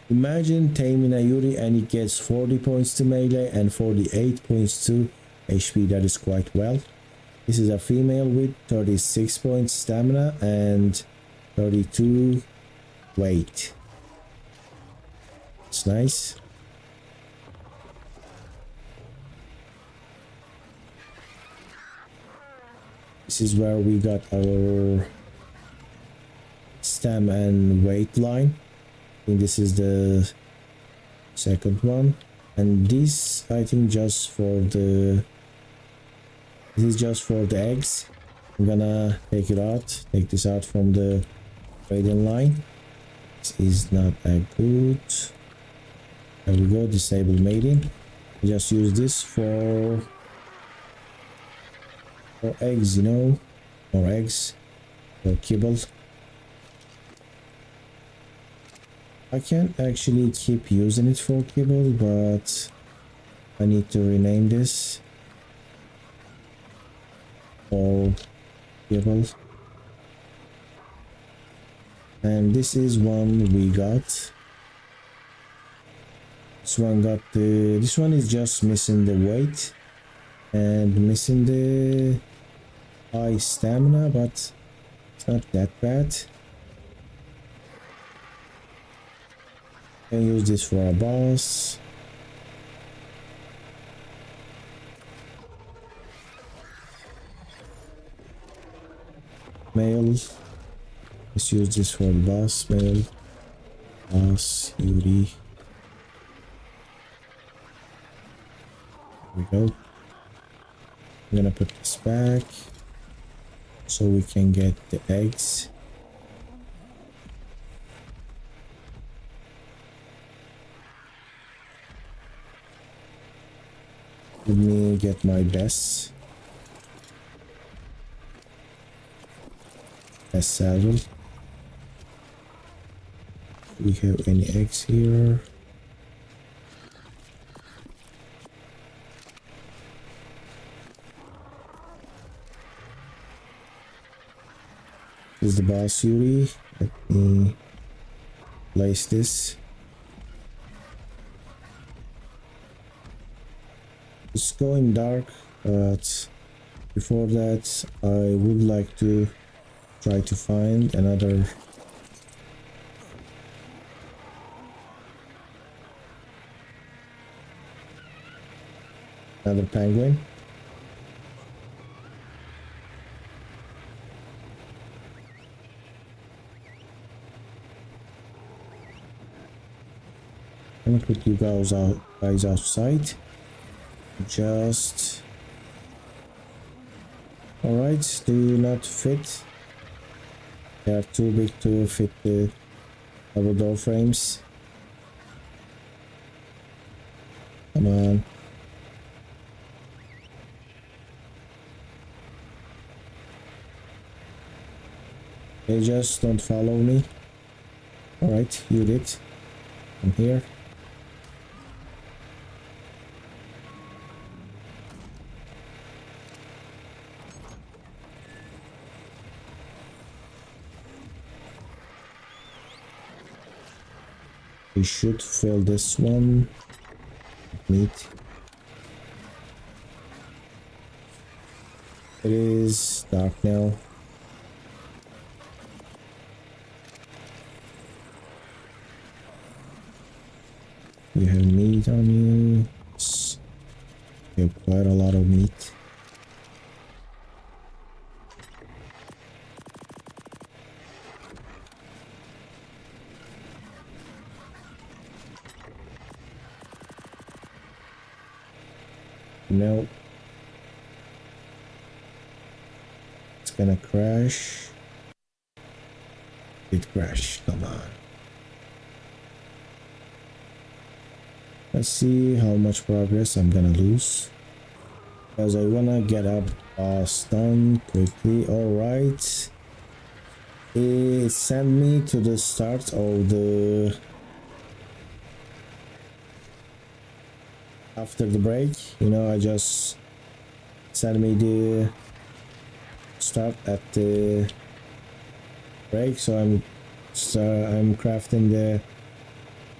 Imagine taming a Yuri and it gets 40 points to melee and 48 points to HP. That is quite well. This is a female with 36 points stamina and 32 weight. It's nice. This is where we got our stam and weight line. I think this is the second one, and this I think just for the eggs. I'm gonna take this out from the gradient line. This is not that good. There we go, disable mating. Just use this for eggs, you know, more eggs or kibble. I can't actually keep using it for kibble, but I need to rename this for kibble. And this is one we got. This one is just missing the weight and missing the high stamina, but it's not that bad. Can use this for a boss. Male. Let's use this for the boss. Male. Boss. Yuri. There we go. I'm gonna put this back so we can get the eggs. Let me get my best saddle. Do we have any eggs here? This is the boss Yuri. Let me place this. It's going dark, but before that I would like to try to find another penguin. I'm gonna put you guys outside. Just all right, do not fit. They are too big to fit the double door frames. Come on. They just don't follow me. All right, you did. I'm here. We should fill this one with meat. It is dark now. You have meat on you. Yes. You have quite a lot of meat. No. It's gonna crash. It crashed. Come on. Let's see how much progress I'm gonna lose. Because I wanna get up done quickly. Alright. It sent me to the start of the... After the break, you know, I just sent me the start at the break, so I'm crafting the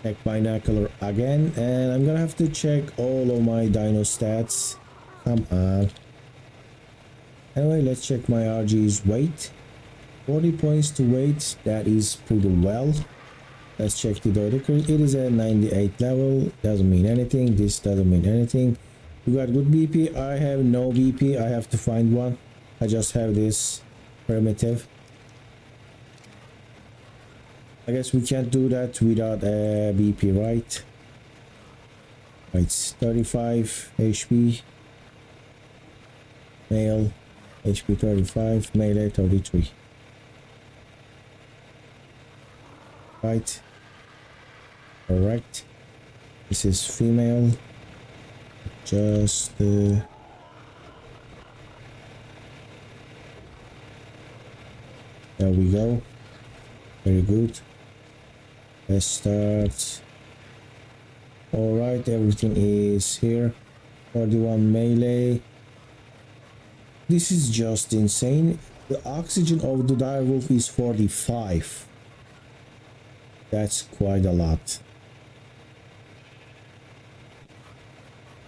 tech binocular again, and I'm gonna have to check all of my dino stats. Come on. Anyway, let's check my RG's weight. 40 points to weight, that is pretty well. Let's check the Dodecus. It is a 98 level. Doesn't mean anything. This doesn't mean anything. You got good BP. I have no BP. I have to find one. I just have this primitive. I guess we can't do that without a BP, right? Right, 35 HP. Male. HP 35. Melee 33. Right. Correct. This is female. Just there we go. Very good. Let's start. All right, everything is here. 41 melee. This is just insane. The oxygen of the direwolf is 45. That's quite a lot.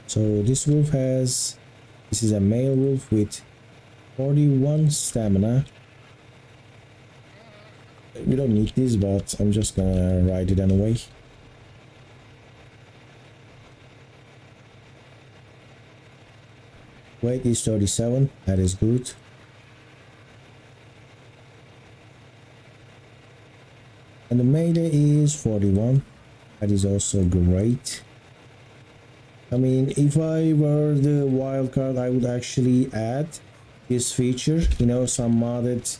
So this wolf has, this is a male wolf with 41 stamina. We don't need this, but I'm just gonna ride it anyway. Weight is 37, that is good. And the melee is 41, that is also great. I mean, if I were the wildcard, I would actually add this feature. You know, some modded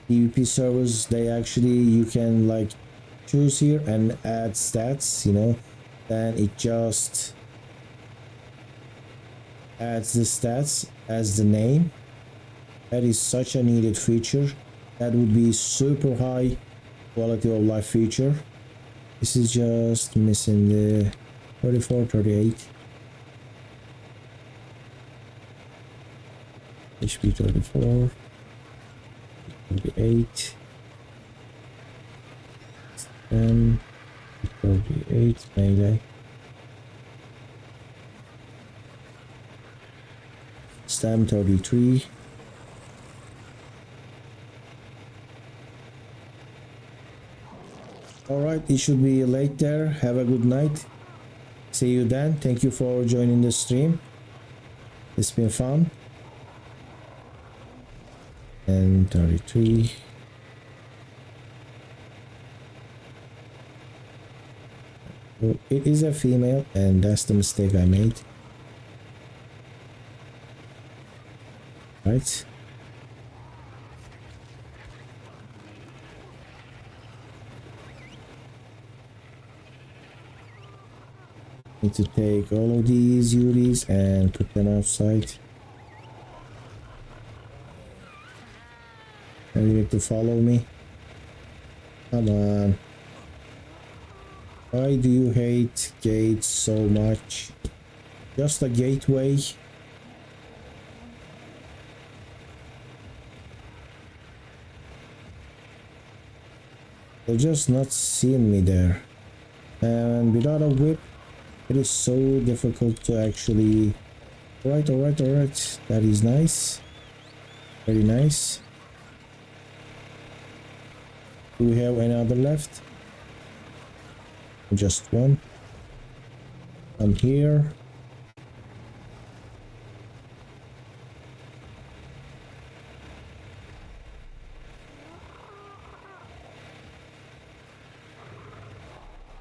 PvP servers, they actually, you can like choose here and add stats, you know, then it just adds the stats as the name. That is such a needed feature. That would be super high quality of life feature. This is just missing the 34, 38. HP 34, 38, 38 melee. Stam 33. Alright, it should be late there. Have a good night. See you then. Thank you for joining the stream. It's been fun. And 33. So it is a female, and that's the mistake I made. Right. Need to take all of these UDs and put them outside. And you need to follow me. Come on. Why do you hate gates so much? Just a gateway. They're just not seeing me there. and without a whip it is so difficult to actually. Alright, that is nice, very nice. Do we have another left? Just one. I'm here.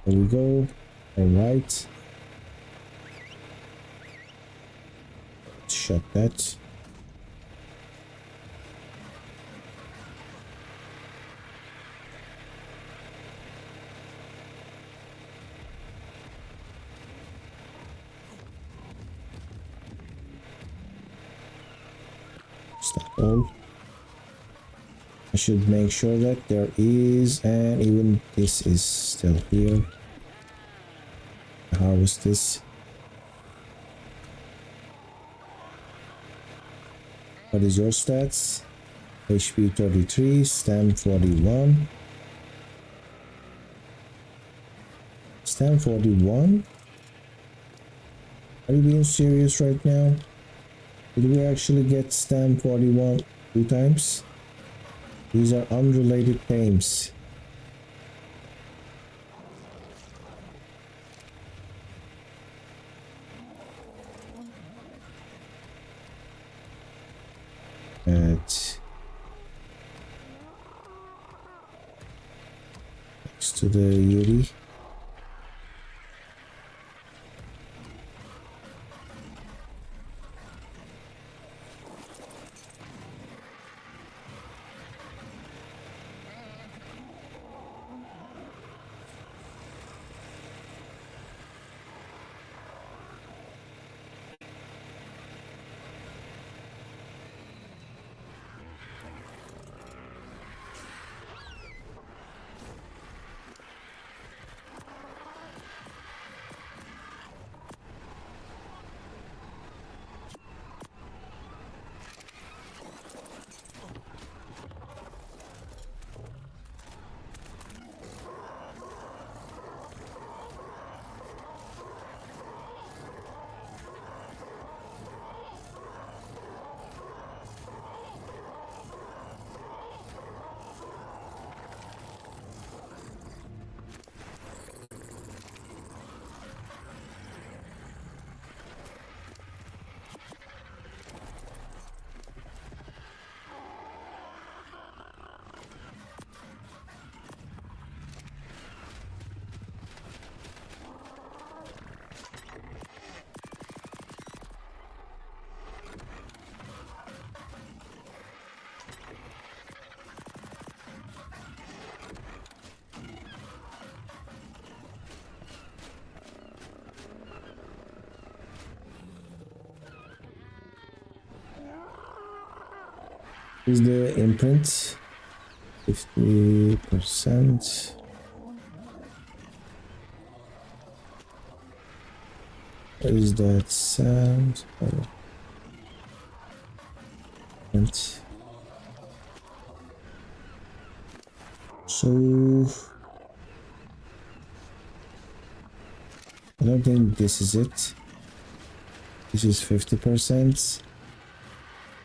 There we go. All right. Shut that. Is that all? I should make sure that there is, and even this is still here. Harvest this. What is your stats? HP 33, stam 41. Stam 41? Are you being serious right now? Did we actually get stam 41 2 times? These are unrelated names. Next to the Yuri. Is the imprint 50%? What is that sound? Oh. So I don't think this is it. This is 50%.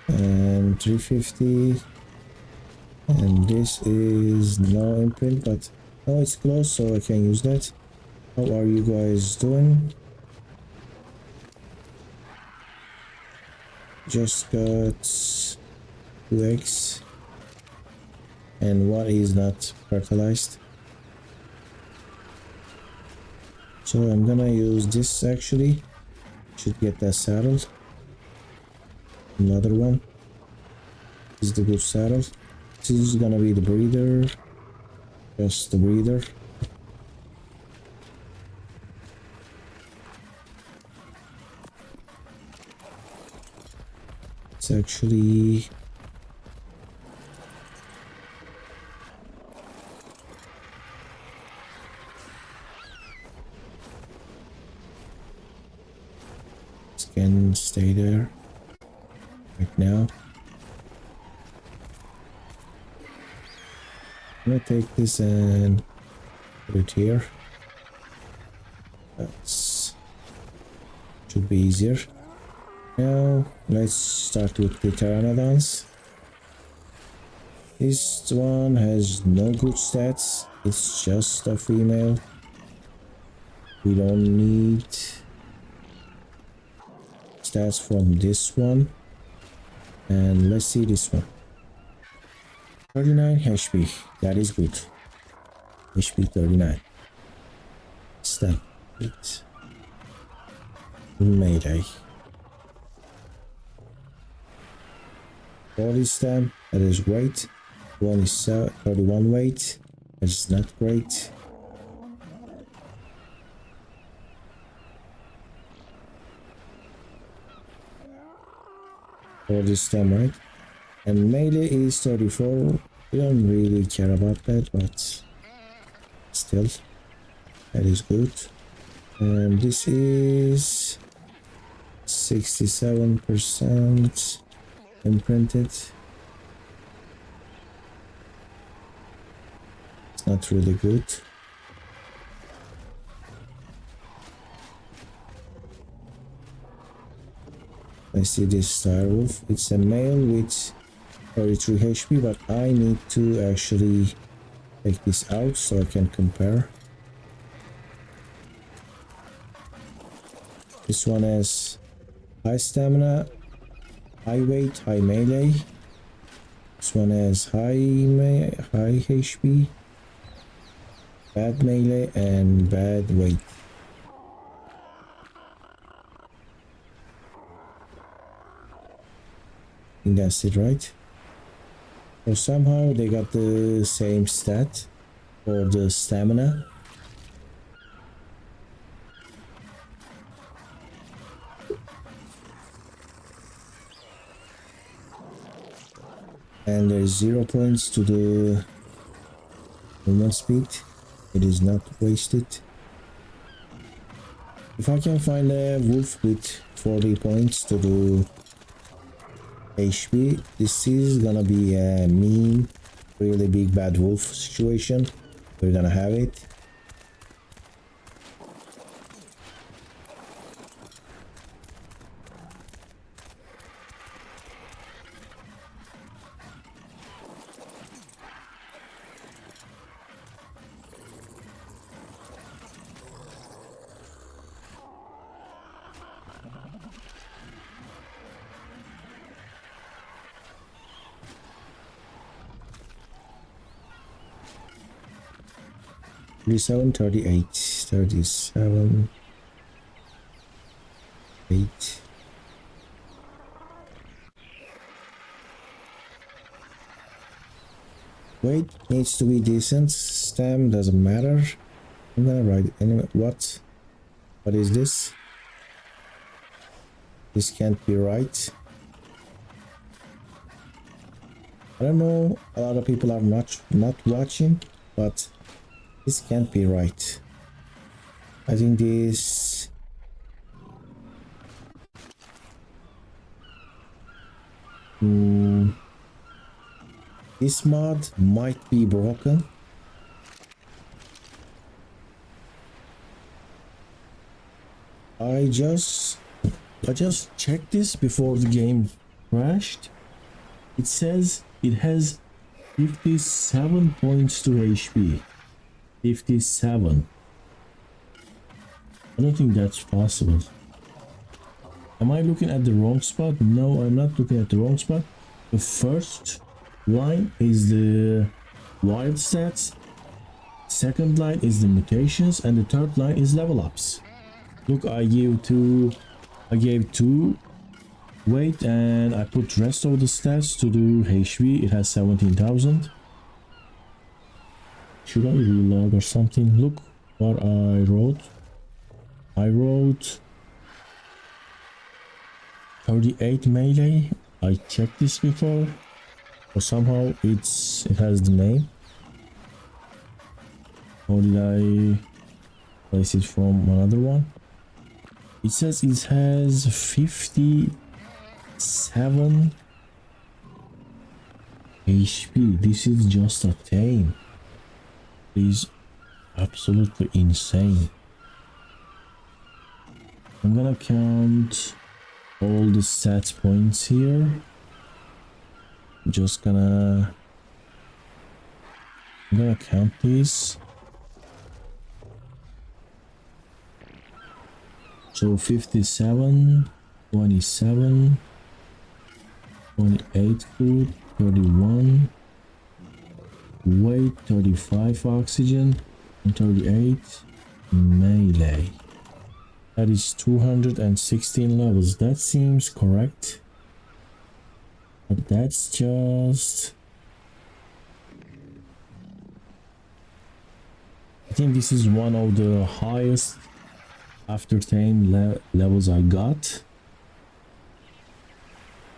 And 350, and this is no imprint, but oh, it's close, so I can use that. How are you guys doing? Just got 2 eggs, and one is not fertilized, so I'm gonna use this. Actually should get that saddled. Another one. This is the good saddle. This is gonna be the breeder. Just the breeder. It's actually it can stay there. Right now, I'm gonna take this and put it here. That's should be easier. Now let's start with the pteranodons. This one has no good stats. It's just a female. We don't need stats from this one. And let's see this one. 39 HP. That is good. HP 39. Stamp. It. Mayday. 40 stamp. That is great. One is 31 weight. That's not great. For this time, right? And melee is 34. We don't really care about that, but still, that is good. And this is 67% imprinted. It's not really good. I see this star wolf. It's a male with 33 HP, but I need to actually take this out so I can compare. This one has high stamina, high weight, high melee. This one has high HP, bad melee, and bad weight. I think that's it, right? So somehow they got the same stat for the stamina. And there's 0 points to the movement speed. It is not wasted. If I can find a wolf with 40 points to the HP, this is gonna be a mean, really big bad wolf situation. We're gonna have it. Thirty-seven, 38, 37, 8. Weight needs to be decent. Stam doesn't matter. I'm gonna write anyway. What is this? This can't be right. I don't know. A lot of people are not watching, but this can't be right. I think this this mod might be broken. I just checked this before the game crashed. It says it has 57 points to HP. 57. I don't think that's possible. Am I looking at the wrong spot? No, I'm not looking at the wrong spot. The first line is the wild stats, second line is the mutations, and the third line is level ups. Look, I gave two weight, and I put rest of the stats to do HP. It has 17,000. Should I reload or something? Look what I wrote. I wrote 38 melee. I checked this before, or somehow it has the name. Or did I place it from another one? It says it has 57 HP. This is just a tame. Is absolutely insane. I'm gonna count all the stat points here. I'm gonna count these. So 57, 27, 28 food, 31, weight 35 oxygen, and 38 melee. That is 216 levels. That seems correct. But that's just... I think this is one of the highest after 10 levels I got.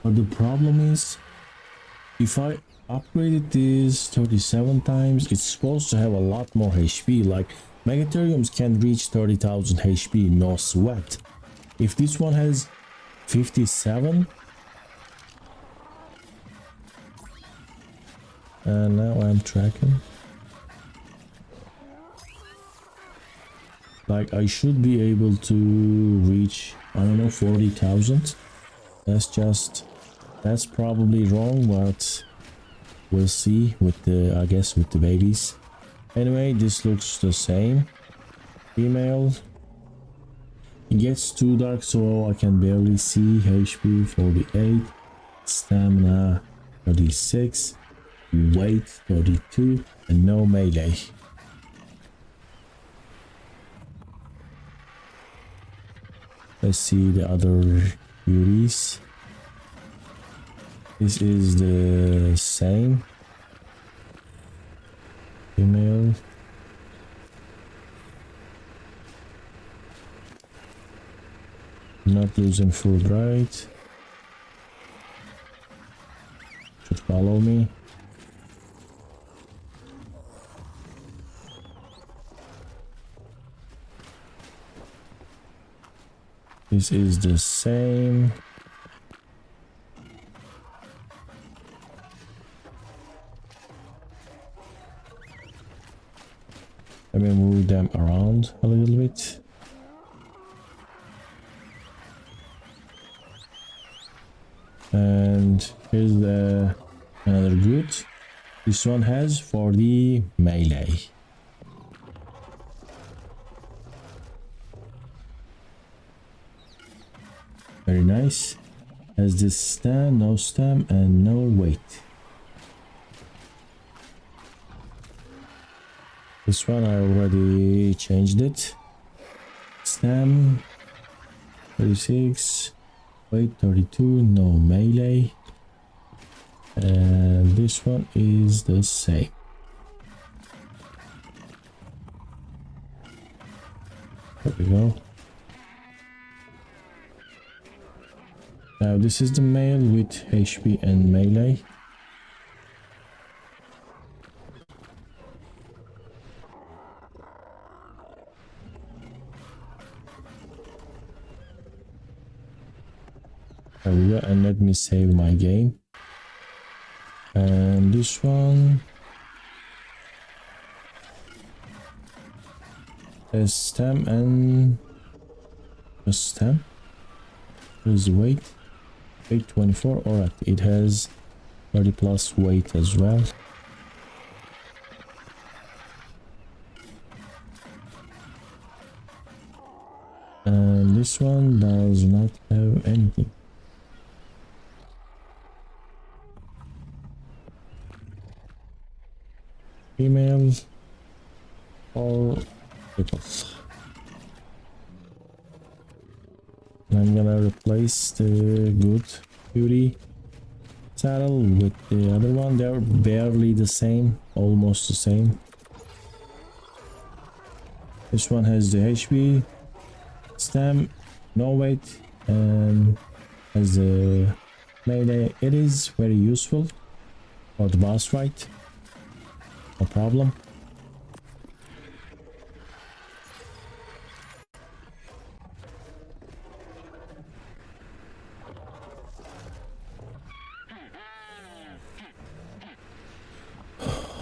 But the problem is, if I upgraded this 37 times, it's supposed to have a lot more HP. Like Megatheriums can reach 30,000 HP, no sweat. If this one has 57, and now I'm tracking. Like I should be able to reach, I don't know, 40,000. That's probably wrong, but we'll see with the, I guess, with the babies. Anyway, this looks the same. Female. It gets too dark, so I can barely see. HP 48, stamina 36, weight 32, and no melee. Let's see the other beauties. This is the same. Female. Not losing food, right? Should follow me. This is the same. Let me move them around a little bit. And here's another good. This one has 40 melee. Very nice. Has this stam, no stam, and no weight. This one I already changed it. Stam 36, weight 32, no melee. And this one is the same. There we go. Now this is the male with HP and melee. There we go, and let me save my game. And this one is stem and a stem. Here's the weight. Weight 24. Alright, it has 30 plus weight as well. And this one does not have anything. Females or triples. I'm gonna replace the good beauty saddle with the other one. They're barely the same, almost the same. This one has the HP, stam, no weight, and has the melee. It is very useful for the boss fight. No problem.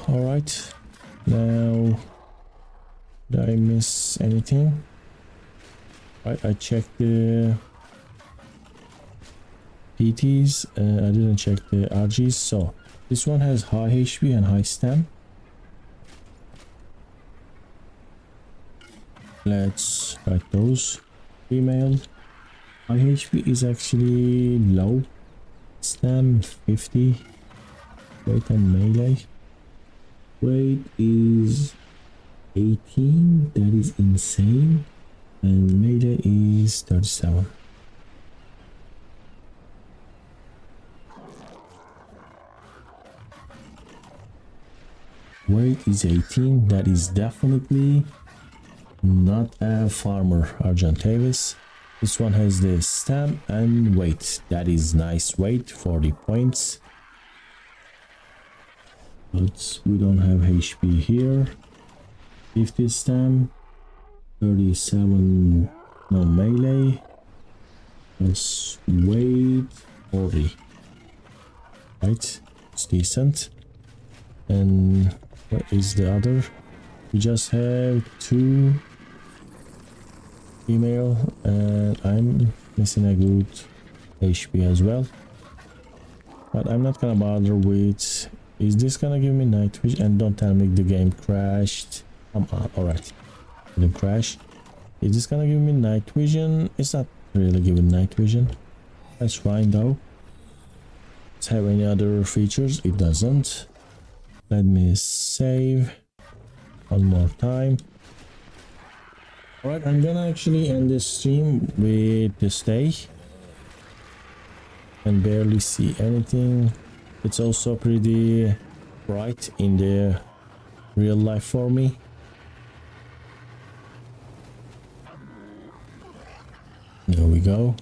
All right, now did I miss anything? Right, I checked the PTs. I didn't check the RGs. So this one has high HP and high stam. Let's write those. Female. High HP is actually low. Stam 50. Weight and melee. Weight is 18. That is insane. And melee is 37. Weight is 18. That is definitely not a farmer Argentavis. This one has the stam and weight. That is nice weight, 40 points. But we don't have HP here. 50 stam, 37 no melee, plus weight 40. Right, it's decent. And what is the other? We just have 2 female, and I'm missing a good HP as well. But I'm not gonna bother with. Is this gonna give me night vision? And don't tell me the game crashed. Come on, alright. It didn't crash. Is this gonna give me night vision? It's not really giving night vision. That's fine though. Does it have any other features? It doesn't. Let me save one more time. Alright, I'm gonna actually end this stream with this day. Can barely see anything. It's also pretty bright in the real life for me. There we go.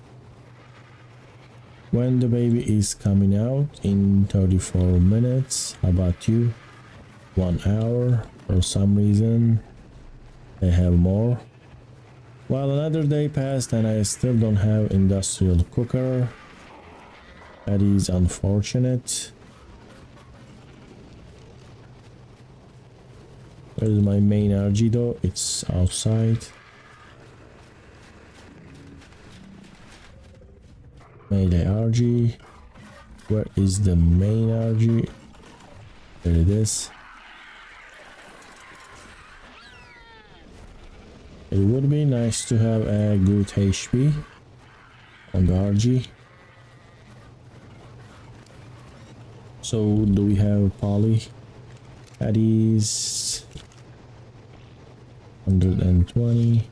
When the baby is coming out in 34 minutes. How about you? 1 hour. For some reason they have more. Well, another day passed and I still don't have industrial cooker. That is unfortunate. Where is my main RG though? It's outside. Melee RG. Where is the main RG? There it is. It would be nice to have a good HP on the RG. So do we have poly? That is 120.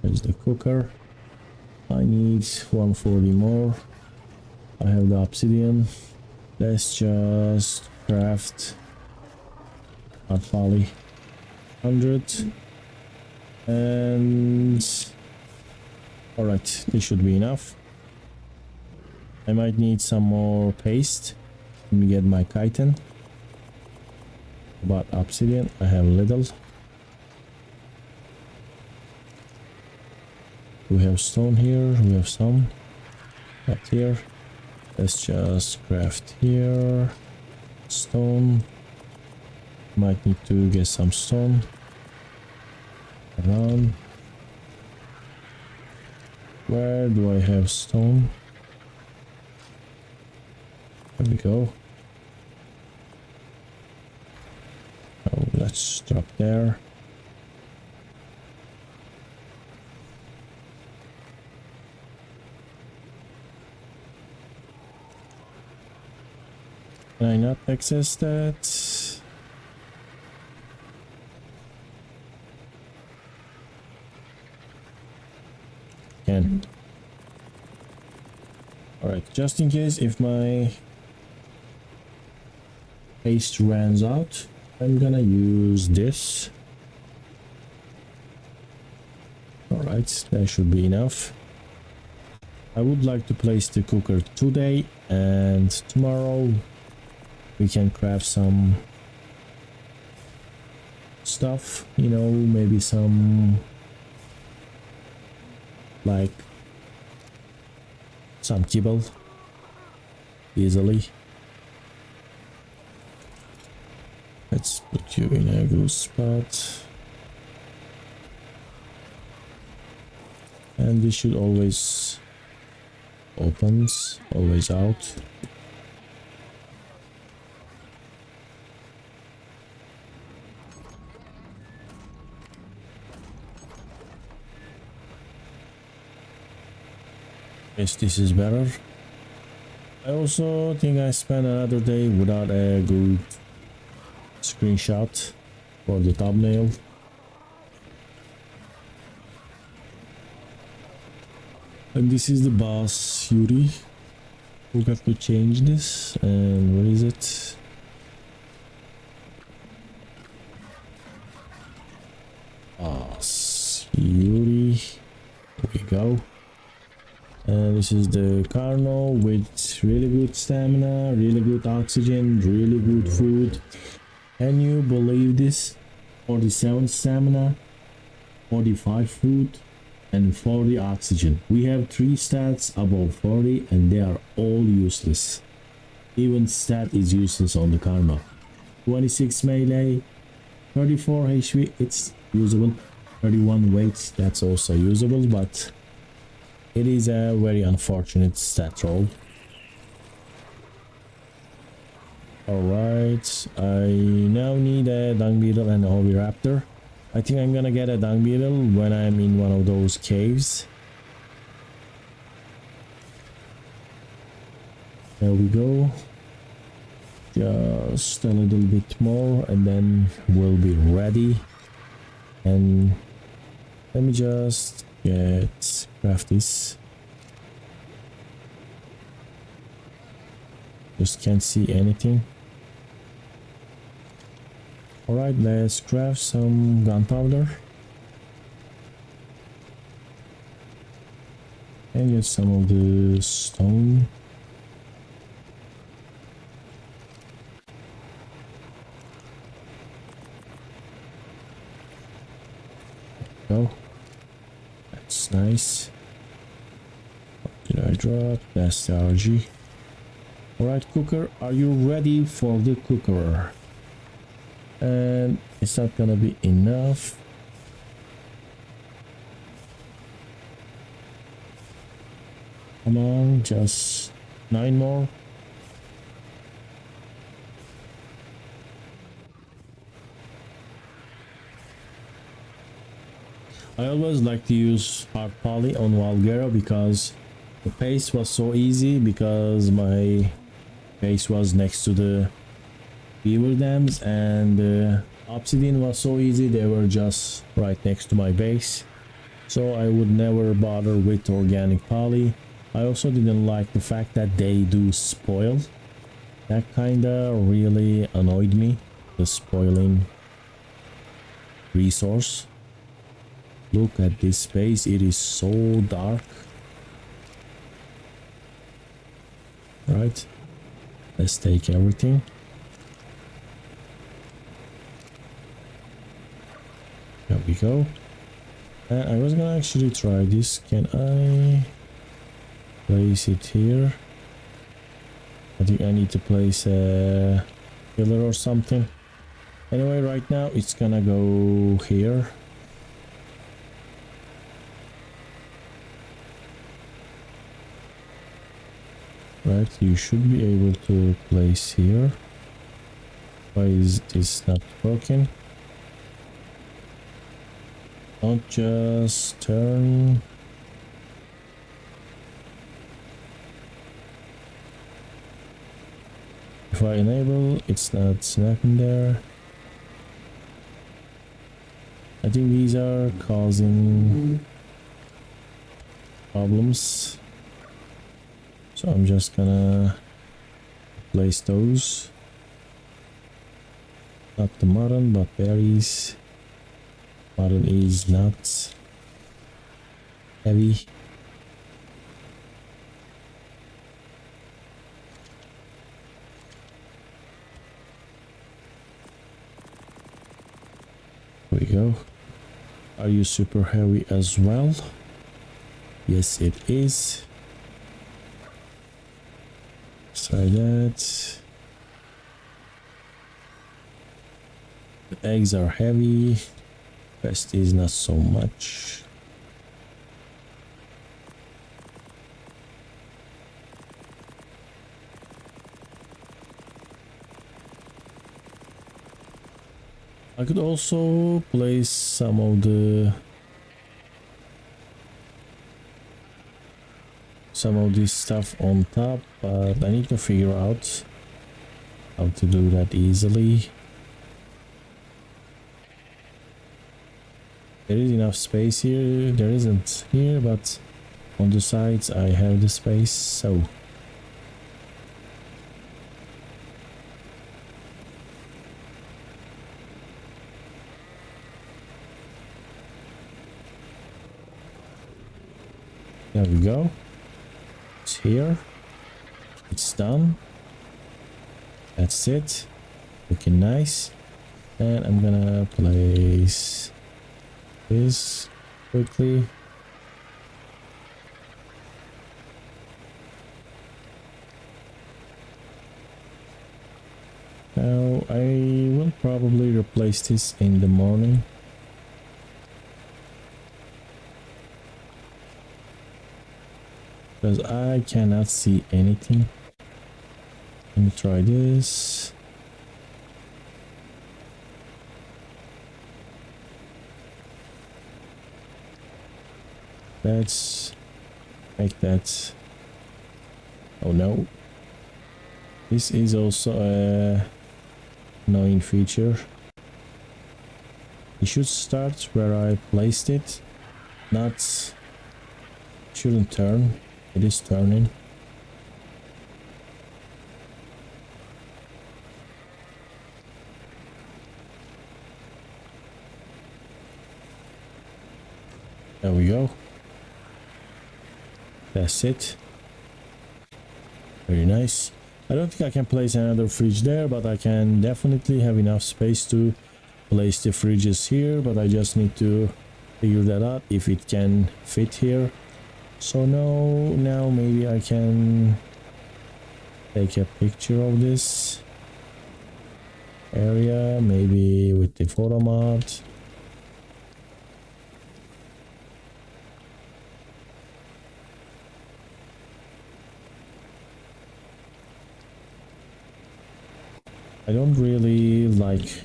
There's the cooker. I need 140 more. I have the obsidian. Let's just craft our poly 100. And alright, this should be enough. I might need some more paste. Let me get my chitin. But obsidian, I have little. We have stone here, we have some. Up here. Let's just craft here. Stone. Might need to get some stone. Around. Where do I have stone? There we go. Oh, let's drop there. Can I not access that? Can. Alright, just in case if my paste runs out, I'm gonna use this. Alright, that should be enough. I would like to place the cooker today, and tomorrow we can craft some stuff, you know, maybe some like some kibble easily. Let's put you in a good spot. And this should always opens, always out. Yes, this is better. I also think I spent another day without a good screenshot for the thumbnail. And this is the boss Yuri. We'll have to change this. And where is it? Boss Yuri. Here we go. And this is the Carno with really good stamina, really good oxygen, really good food. Can you believe this? 47 stamina, 45 food, and 40 oxygen. We have 3 stats above 40 and they are all useless. Even stat is useless on the Carno. 26 melee, 34 HP, it's usable. 31 weight, that's also usable, but it is a very unfortunate stat roll. Alright, I now need a dung beetle and a oviraptor. I think I'm gonna get a dung beetle when I'm in one of those caves. There we go. Just a little bit more and then we'll be ready. And let me just craft this. Just can't see anything. Alright, let's craft some gunpowder. And get some of the stone. Go. That's nice. What did I drop? That's the RG. Alright, cooker, are you ready for the cooker? And it's not gonna be enough. Come on, just 9 more. I always like to use hard poly on Valguera because the pace was so easy, because my base was next to the beaver dams and the obsidian was so easy, they were just right next to my base, so I would never bother with organic poly. I also didn't like the fact that they do spoil. That kinda really annoyed me, the spoiling resource. Look at this space, it is so dark. Right, let's take everything. There we go. And I was gonna actually try this. Can I place it here? I think I need to place a pillar or something. Anyway, right now it's gonna go here. Right, you should be able to place here. Why is this not working? Don't just turn. If I enable, it's not snapping there. I think these are causing problems. So I'm just gonna place those. Not the mutton, but berries. Mutton is not heavy. There we go. Are you super heavy as well? Yes, it is. Let's try that. The eggs are heavy. Rest is not so much. I could also place some of this stuff on top, but I need to figure out how to do that easily. There is enough space here. There isn't here, but on the sides I have the space, so there we go. It's here. It's done. That's it. Looking nice. And I'm gonna place this quickly. Now I will probably replace this in the morning. Because I cannot see anything. Let me try this. Let's make that. Oh no. This is also a annoying feature. It should start where I placed it. Not shouldn't turn. It is turning. There we go. That's it. Very nice. I don't think I can place another fridge there, but I can definitely have enough space to place the fridges here, but I just need to figure that out if it can fit here. So now maybe I can take a picture of this area, maybe with the photo mod. I don't really like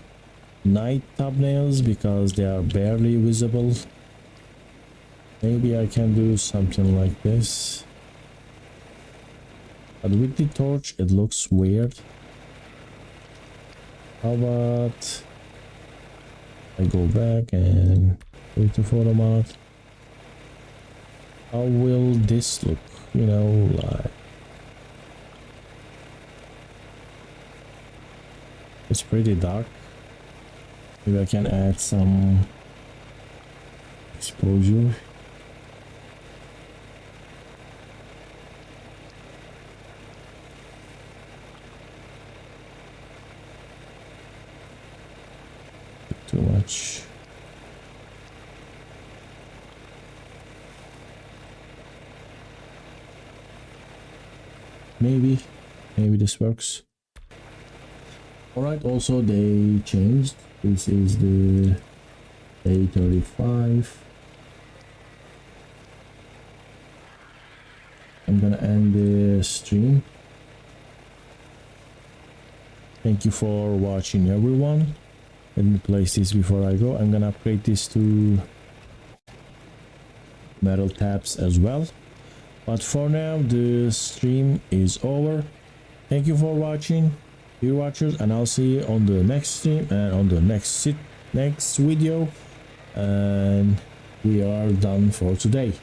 night thumbnails because they are barely visible. Maybe I can do something like this. But with the torch it looks weird. How about I go back and go to photo mod? How will this look? You know, like it's pretty dark. Maybe I can add some exposure. Too much. Maybe this works. Alright, also they changed. This is the day 35. I'm gonna end the stream. Thank you for watching, everyone. Let me place this before I go. I'm gonna upgrade this to metal tabs as well. But for now, the stream is over. Thank you for watching, dear watchers, and I'll see you on the next stream and on the next video. And we are done for today.